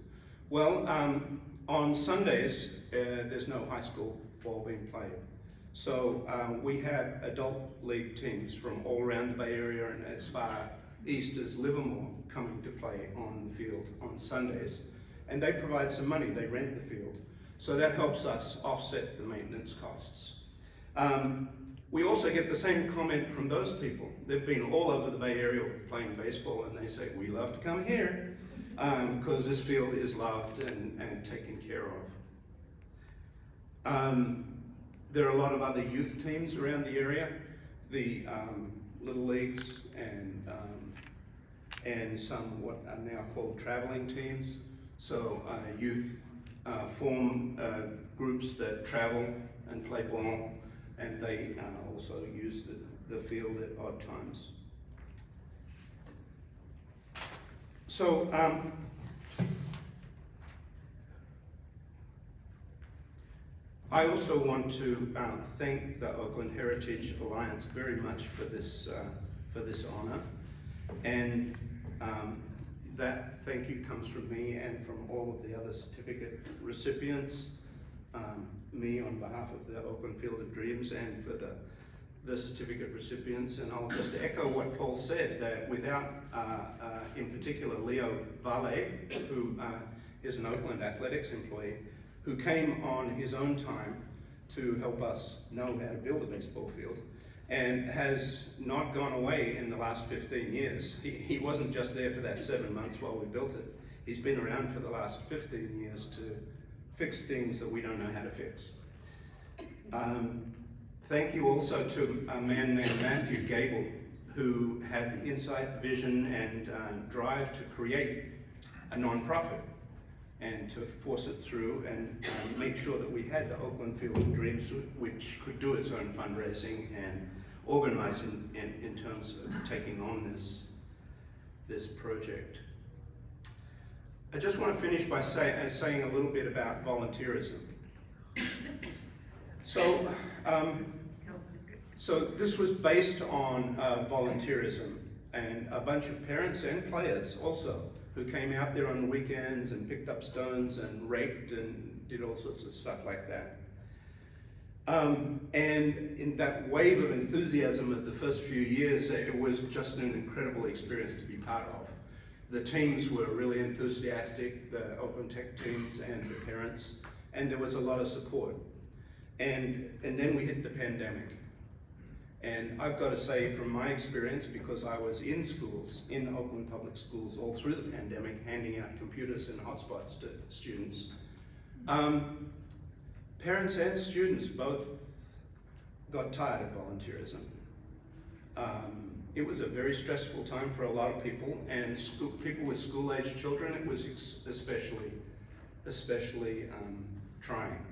Well, on Sundays, there's no high school ball being played. So we have adult league teams from all around the Bay Area and as far east as Livermore coming to play on the field on Sundays. And they provide some money, they rent the field. So that helps us offset the maintenance costs. We also get the same comment from those people. They've been all over the Bay Area playing baseball and they say, we love to come here because this field is loved and taken care of. There are a lot of other youth teams around the area, the little leagues and some what are now called traveling teams. So youth form groups that travel and play ball, and they also use the field at odd times. So I also want to thank the Oakland Heritage Alliance very much for this honor, and that thank you comes from me and from all of the other certificate recipients, me on behalf of the Oakland Field of Dreams and for the certificate recipients. And I'll just echo what Paul said, that without, in particular, Leo Valle, who is an Oakland Athletics employee, who came on his own time to help us know how to build a baseball field, and has not gone away in the last 15 years. He wasn't just there for that 7 months while we built it. He's been around for the last 15 years to fix things that we don't know how to fix. Thank you also to a man named Matthew Gable, who had the insight, vision, and drive to create a non-profit and to force it through and make sure that we had the Oakland Field of Dreams, which could do its own fundraising and organize in terms of taking on this project. I just want to finish by saying a little bit about volunteerism. So this was based on volunteerism, and a bunch of parents and players also who came out there on the weekends and picked up stones and raked and did all sorts of stuff like that. And in that wave of enthusiasm of the first few years, it was just an incredible experience to be part of. The teams were really enthusiastic, the Oakland Tech teams and the parents, and there was a lot of support. And then we hit the pandemic. And I've got to say, from my experience, because I was in schools, in Oakland public schools, all through the pandemic, handing out computers and hotspots to students, parents and students both got tired of volunteerism. It was a very stressful time for a lot of people, and people with school-age children, it was especially trying.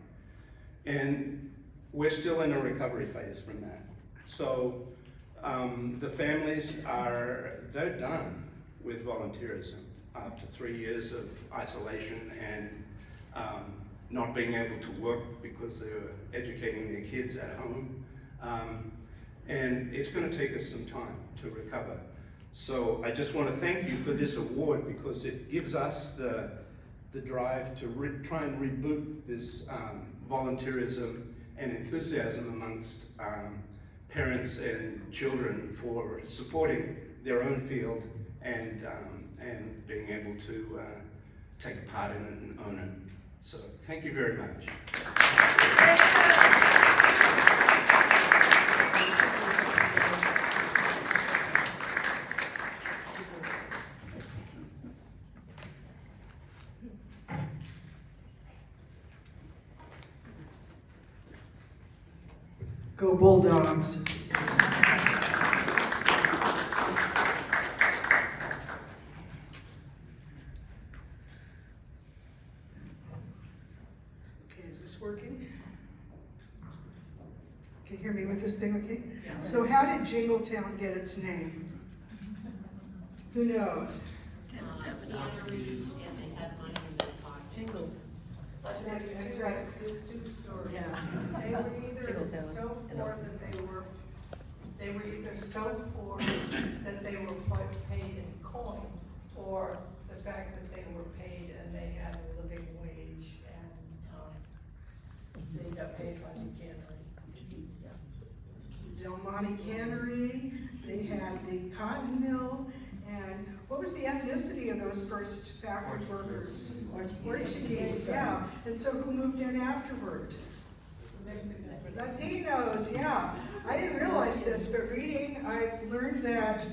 And we're still in a recovery phase from that. So the families they're done with volunteerism after 3 years of isolation and not being able to work because they were educating their kids at home. And it's going to take us some time to recover. So I just want to thank you for this award, because it gives us the drive to try and reboot this volunteerism and enthusiasm amongst parents and children for supporting their own field and being able to take a part in it and own it. So thank you very much. Go Bulldogs. Okay, is this working? Can you hear me with this thing, okay? Yeah. So how did Jingletown get its name? Who knows? Jingle. That's right. There's two stories. Yeah. They were either so poor that they were either so poor that they were paid in coin, or the fact that they were paid and they had a living wage and they got paid by the cannery. Del Monte Cannery, they had the cotton mill, and what was the ethnicity of those first factory workers? Portuguese, yeah. And so who moved in afterward? Latinos, yeah. I didn't realize this, but reading, I learned that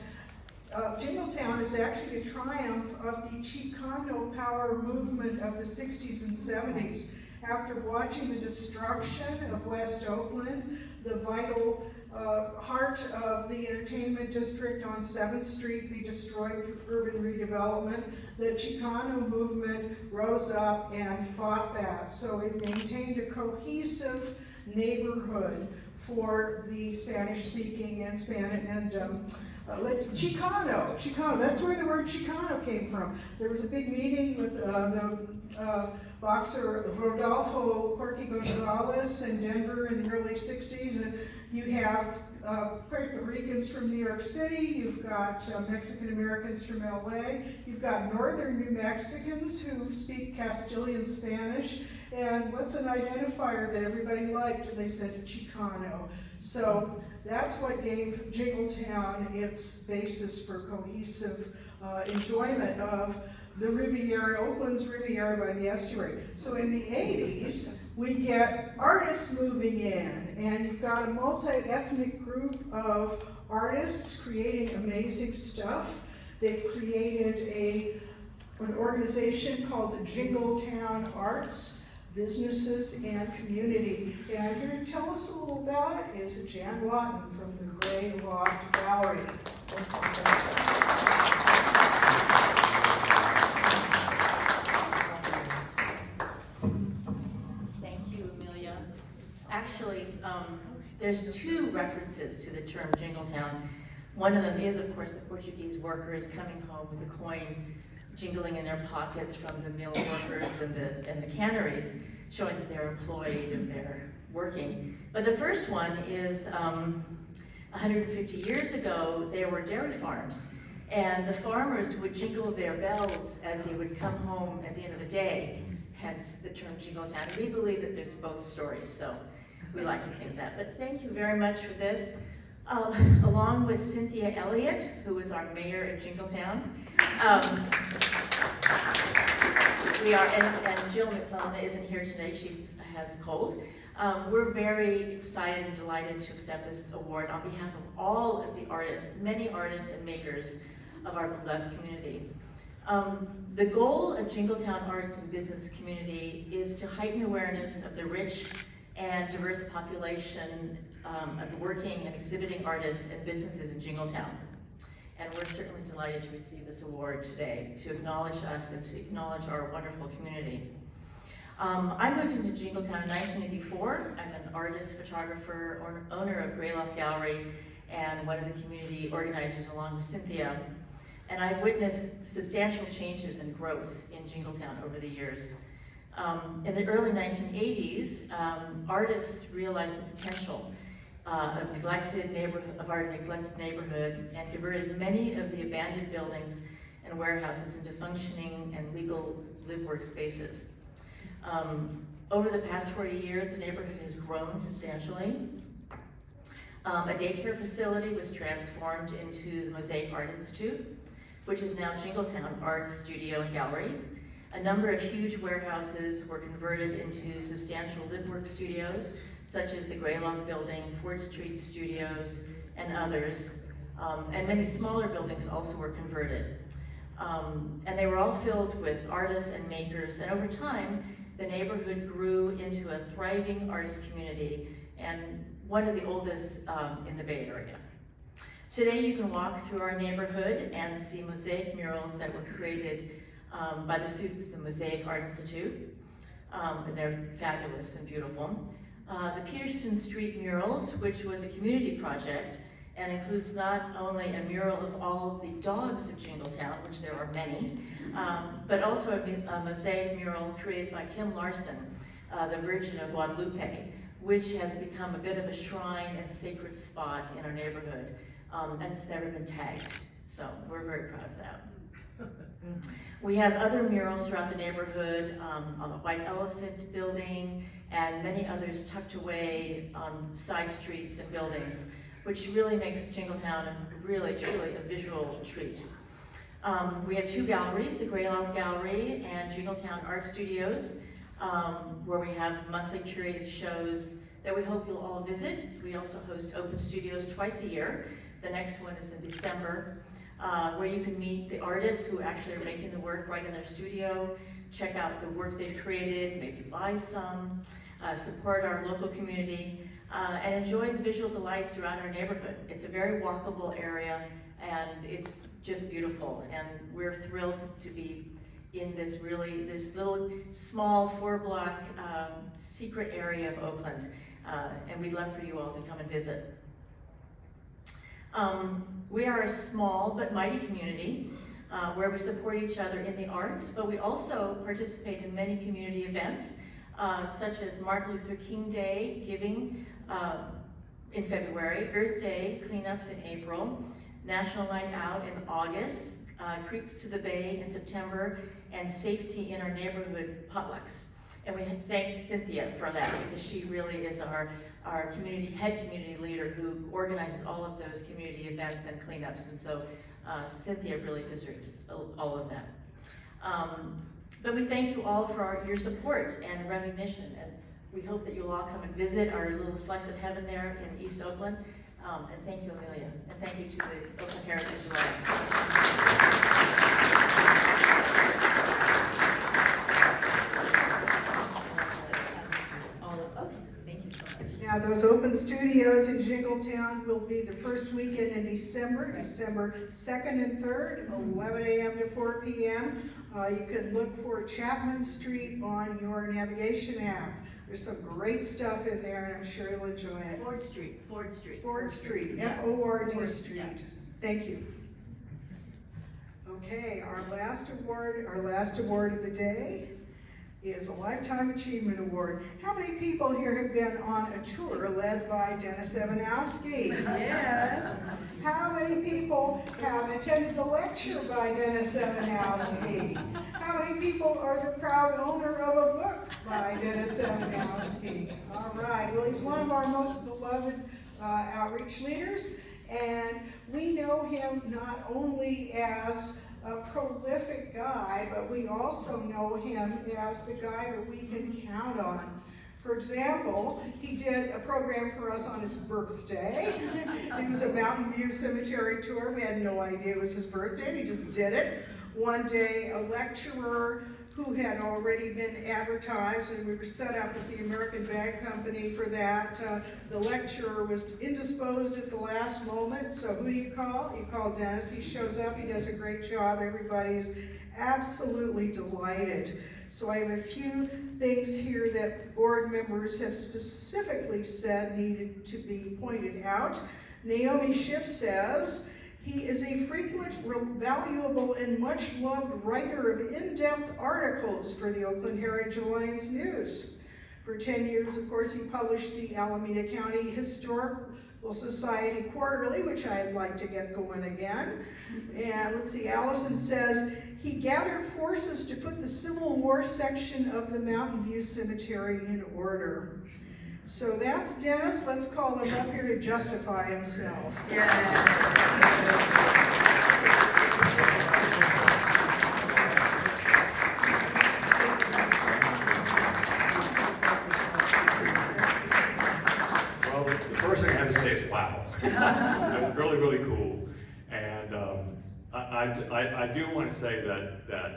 Jingletown is actually a triumph of the Chicano power movement of the 60s and 70s. After watching the destruction of West Oakland, the vital heart of the entertainment district on 7th Street be destroyed through urban redevelopment, the Chicano movement rose up and fought that. So it maintained a cohesive neighborhood for the Spanish-speaking and Chicano, that's where the word Chicano came from. There was a big meeting with the boxer Rodolfo Corky Gonzalez in Denver in the early 60s, and you have Puerto Ricans from New York City, you've got Mexican Americans from LA, you've got northern New Mexicans who speak Castilian Spanish, and what's an identifier that everybody liked? They said Chicano. So that's what gave Jingletown its basis for cohesive enjoyment of the Riviera, Oakland's Riviera by the estuary. So in the 80s, we get artists moving in, and you've got a multi-ethnic group of artists creating amazing stuff. They've created an organization called the Jingletown Arts, Businesses and Community. And here to tell us a little about it is Jan Lawton from the Gray Loft Gallery. Thank you, Amelia. Actually, there's two references to the term Jingletown. One of them is, of course, the Portuguese workers coming home with a coin jingling in their pockets from the mill workers and the canneries, showing that they're employed and they're working. But the first one is 150 years ago, there were dairy farms, and the farmers would jingle their bells as they would come home at the end of the day, hence the term Jingletown. We believe that there's both stories, so we like to think that. But thank you very much for this. along with Cynthia Elliott, who is our mayor of Jingletown. We are, and Jill McClellan isn't here today, she has a cold. We're very excited and delighted to accept this award on behalf of all of the artists, many artists and makers of our beloved community. The goal of Jingletown Arts and Business Community is to heighten awareness of the rich and diverse population of working and exhibiting artists and businesses in Jingletown. And we're certainly delighted to receive this award today, to acknowledge us and to acknowledge our wonderful community. I moved into Jingletown in 1984. I'm an artist, photographer, owner of Greyloft Gallery, and one of the community organizers along with Cynthia. And I've witnessed substantial changes and growth in Jingletown over the years. In the early 1980s, artists realized the potential of our neglected neighborhood and converted many of the abandoned buildings and warehouses into functioning and legal live-work spaces. Over the past 40 years, the neighborhood has grown substantially. A daycare facility was transformed into the Mosaic Art Institute, which is now Jingletown Art Studio and Gallery. A number of huge warehouses were converted into substantial live-work studios, such as the Greyloft Building, Ford Street Studios, and others. And many smaller buildings also were converted. And they were all filled with artists and makers, and over time, the neighborhood grew into a thriving artist community and one of the oldest in the Bay Area. Today you can walk through our neighborhood and see mosaic murals that were created by the students of the Mosaic Art Institute, and they're fabulous and beautiful. The Peterson Street murals, which was a community project and includes not only a mural of all the dogs of Jingletown, which there are many, but also a mosaic mural created by Kim Larson, the Virgin of Guadalupe, which has become a bit of a shrine and sacred spot in our neighborhood, and it's never been tagged, so we're very proud of that. We have other murals throughout the neighborhood, on the White Elephant building, and many others tucked away on side streets and buildings, which really makes Jingletown really, truly a visual treat. We have two galleries, the Greyloft Gallery and Jingletown Art Studios, where we have monthly curated shows that we hope you'll all visit. We also host open studios twice a year. The next one is in December, where you can meet the artists who actually are making the work right in their studio, check out the work they've created, maybe buy some, support our local community, and enjoy the visual delights around our neighborhood. It's a very walkable area, and it's just beautiful, and we're thrilled to be in this little small 4-block secret area of Oakland, and we'd love for you all to come and visit. We are a small but mighty community where we support each other in the arts, but we also participate in many community events, such as Martin Luther King Day giving in February, Earth Day cleanups in April, National Night Out in August, Creeks to the Bay in September, and Safety in Our Neighborhood potlucks. And we thank Cynthia for that, because she really is our head community leader who organizes all of those community events and cleanups, and so Cynthia really deserves all of that. But we thank you all for your support and recognition, and we hope that you'll all come and visit our little slice of heaven there in East Oakland. And thank you, Amelia, and thank you to the Oakland Heritage Alliance. Now, those open studios in Jingletown will be the first weekend in December, December 2nd and 3rd, 11 a.m. to 4 p.m. You can look for Chapman Street on your navigation app. There's some great stuff in there, and I'm sure you'll enjoy it. Ford Street. Ford Street, F-O-R-D Street. Thank you. Okay, our last award of the day is a Lifetime Achievement Award. How many people here have been on a tour led by Dennis Evanowski? Yes. How many people have attended a lecture by Dennis Evanowski? How many people are the proud owner of a book by Dennis Evanowski? All right, well, he's one of our most beloved outreach leaders. And we know him not only as a prolific guy, but we also know him as the guy that we can count on. For example, he did a program for us on his birthday. It was a Mountain View Cemetery tour. We had no idea it was his birthday, and he just did it. One day, a lecturer who had already been advertised, and we were set up with the American Bag Company for that. The lecturer was indisposed at the last moment, so who do you call? You call Dennis. He shows up, he does a great job. Everybody is absolutely delighted. So I have a few things here that board members have specifically said needed to be pointed out. Naomi Schiff says, he is a frequent, valuable, and much-loved writer of in-depth articles for the Oakland Heritage Alliance News. For 10 years, of course, he published the Alameda County Historical Society Quarterly, which I'd like to get going again. And let's see, Allison says, he gathered forces to put the Civil War section of the Mountain View Cemetery in order. So that's Dennis. Let's call him up here to justify himself. Well, the first thing I have to say is wow. It was really, really cool. And I do want to say that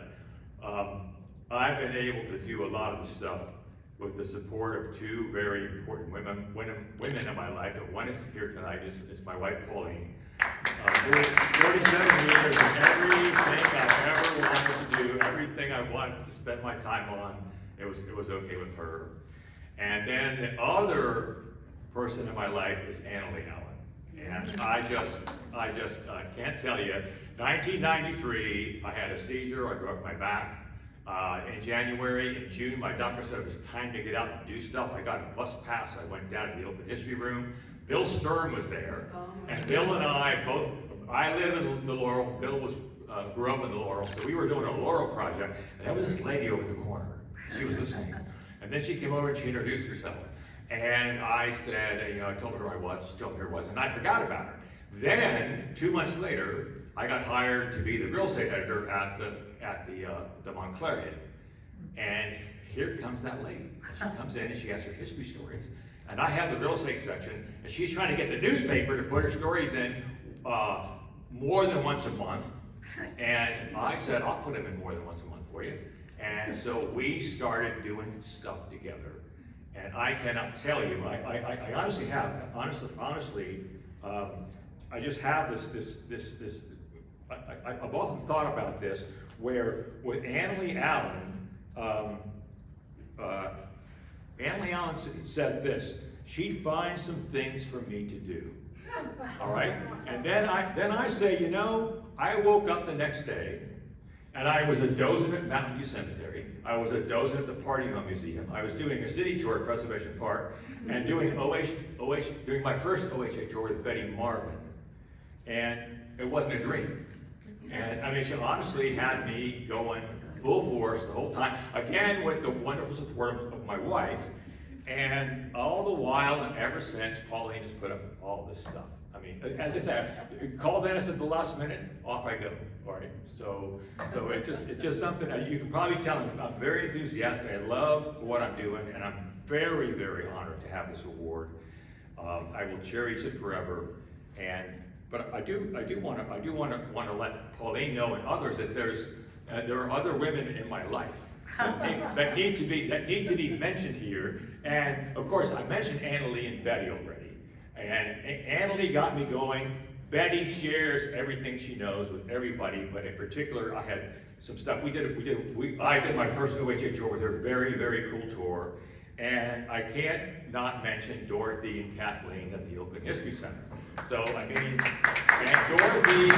I've been able to do a lot of the stuff with the support of two very important women in my life. And one is here tonight, is my wife, Pauline. 47 years, and everything I've ever wanted to do, everything I wanted to spend my time on, it was okay with her. And then the other person in my life is Annalie Allen. And I can't tell you, 1993, I had a seizure, I broke my back. In January, in June, my doctor said it was time to get out and do stuff. I got a bus pass, I went down to the open history room. Bill Sturm was there, and Bill and I both, I live in the Laurel, Bill grew up in the Laurel, so we were doing a Laurel project, and there was this lady over the corner. She was listening. And then she came over and she introduced herself. And I said, I told her who I was, she told me who I was, and I forgot about her. Then, 2 months later, I got hired to be the real estate editor at the Montclair Inn. And here comes that lady. She comes in and she has her history stories. And I have the real estate section, and she's trying to get the newspaper to put her stories in more than once a month. And I said, I'll put them in more than once a month for you. And so we started doing stuff together. And I cannot tell you, I honestly have, I just have this I've often thought about this, where with Annalie Allen, Annalie Allen said this, she'd find some things for me to do, all right? And then I say, I woke up the next day, and I was a dozing at Mountain View Cemetery. I was a dozing at the Party Home Museum. I was doing a city tour at Preservation Park, and doing my first OHA tour with Betty Marvin. And it wasn't a dream. And she honestly had me going full force the whole time, again with the wonderful support of my wife, and all the while and ever since, Pauline has put up all this stuff. As I said, call Dennis at the last minute, off I go. All right, so it's just something that you can probably tell I'm very enthusiastic. I love what I'm doing, and I'm very, very honored to have this award. I will cherish it forever, but I do want to let Pauline know and others that there are other women in my life that need to be mentioned here. And of course, I mentioned Annalie and Betty already. And Annalie got me going. Betty shares everything she knows with everybody, but in particular, I had some stuff. I did my first OHA tour with her, very, very cool tour. And I can't not mention Dorothy and Kathleen at the Oakland History Center. So, and Dorothy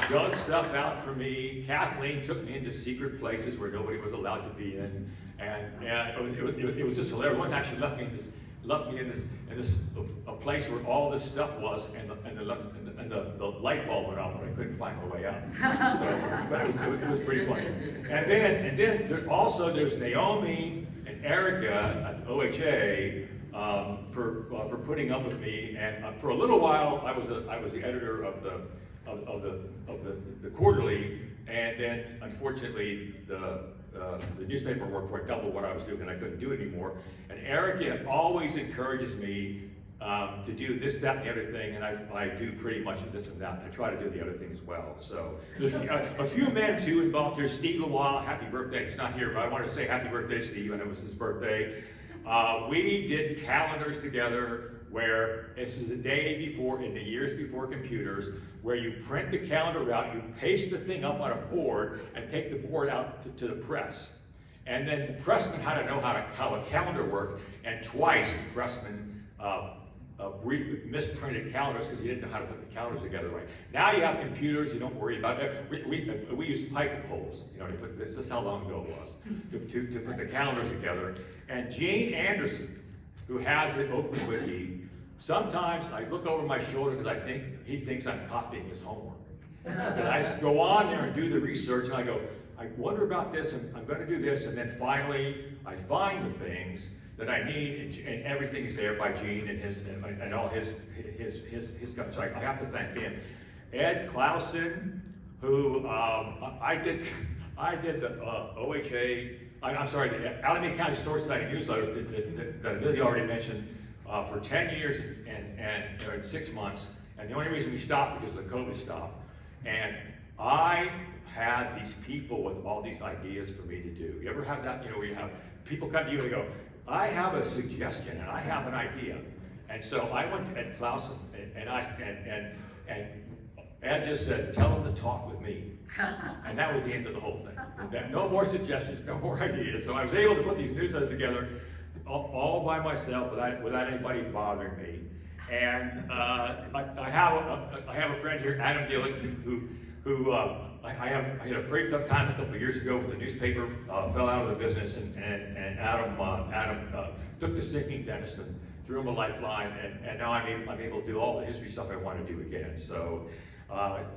dug stuff out for me. Kathleen took me into secret places where nobody was allowed to be in. And it was just hilarious. One time she left me in this a place where all this stuff was, and the light bulb went off, and I couldn't find my way out. So, but it was pretty funny. And then there's Naomi and Erica at OHA, for putting up with me. And for a little while, I was the editor of the quarterly, and then unfortunately the newspaper worked for double what I was doing, and I couldn't do it anymore. And Erica always encourages me to do this, that, and the other thing, and I do pretty much this and that, and I try to do the other thing as well. So there's a few men too involved here. Steve Lawal, happy birthday. He's not here, but I wanted to say happy birthday, Steve, and it was his birthday. We did calendars together where this is the day before, in the years before computers, where you print the calendar out, you paste the thing up on a board, and take the board out to the press. And then the pressman had to know how a calendar worked, and twice the pressman misprinted calendars because he didn't know how to put the calendars together right. Now you have computers, you don't worry about it. We use pipe poles, you know, to put this is how long ago it was, to put the calendars together. And Gene Anderson, who has the Oakland Wiki, sometimes I look over my shoulder because he thinks I'm copying his homework. And I go on there and do the research, and I go, I wonder about this, and I'm going to do this, and then finally I find the things that I need, and everything's there by Gene and all his guys. So I have to thank him. Ed Clausen, who I did the OHA. I'm sorry, the Alameda County Store Society newsletter that Amelia already mentioned for 10 years and 6 months. And the only reason we stopped because of the COVID stop. And I had these people with all these ideas for me to do. You ever have that? You know, where you have people come to you and go, I have a suggestion and I have an idea. And so I went to Ed Clausen and Ed just said, tell him to talk with me. And that was the end of the whole thing. No more suggestions, no more ideas. So I was able to put these newsletters together all by myself without anybody bothering me. And I have a friend here, Adam Gillick, who I had a pretty tough time a couple of years ago with the newspaper fell out of the business, and Adam took the sinking dentist and threw him a lifeline, and now I'm able to do all the history stuff I want to do again. So.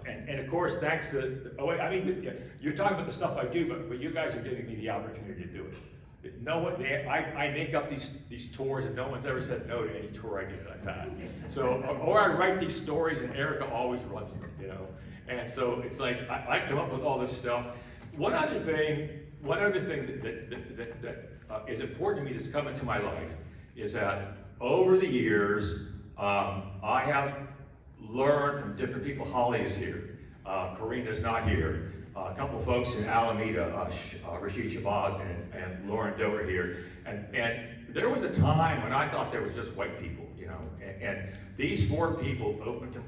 And of course, thanks to, you're talking about the stuff I do, but you guys are giving me the opportunity to do it. I make up these tours, and no one's ever said no to any tour idea that I've had. So, or I write these stories, and Erica always runs them, you know. And so it's like, I come up with all this stuff. One other thing that is important to me that's come into my life is that over the years, I have learned from different people. Holly is here. Karina's not here. A couple folks in Alameda, Rashid Shabazz and Lauren Doe are here. And there was a time when I thought there was just white people, you know. And these 4 people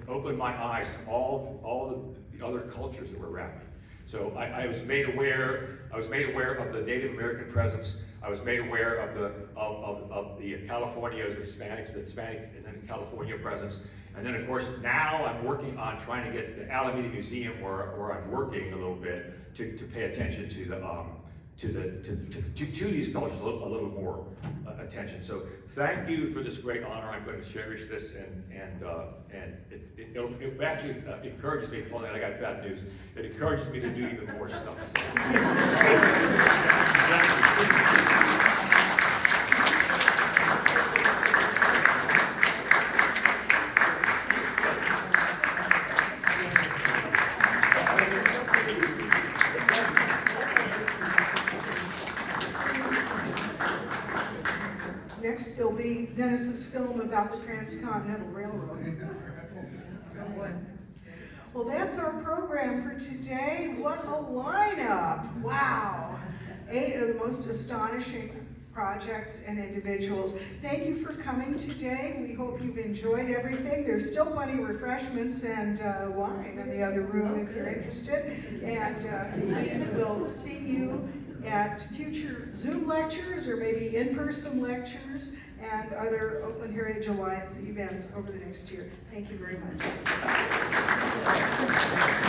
opened my eyes to all the other cultures that were around me. So I was made aware of the Native American presence. I was made aware of the California, the Hispanic and then the California presence. And then of course now I'm working on trying to get the Alameda Museum where I'm working a little bit to pay attention to these cultures a little more attention. So thank you for this great honor. I'm going to cherish this, and it actually encourages me. Only I got bad news. It encourages me to do even more stuff. So. Next, there'll be Dennis's film about the Transcontinental Railroad. Well, that's our program for today. What a lineup! Wow! 8 of the most astonishing projects and individuals. Thank you for coming today. We hope you've enjoyed everything. There's still plenty of refreshments and wine in the other room if you're interested. And we will see you at future Zoom lectures or maybe in-person lectures and other Oakland Heritage Alliance events over the next year. Thank you very much.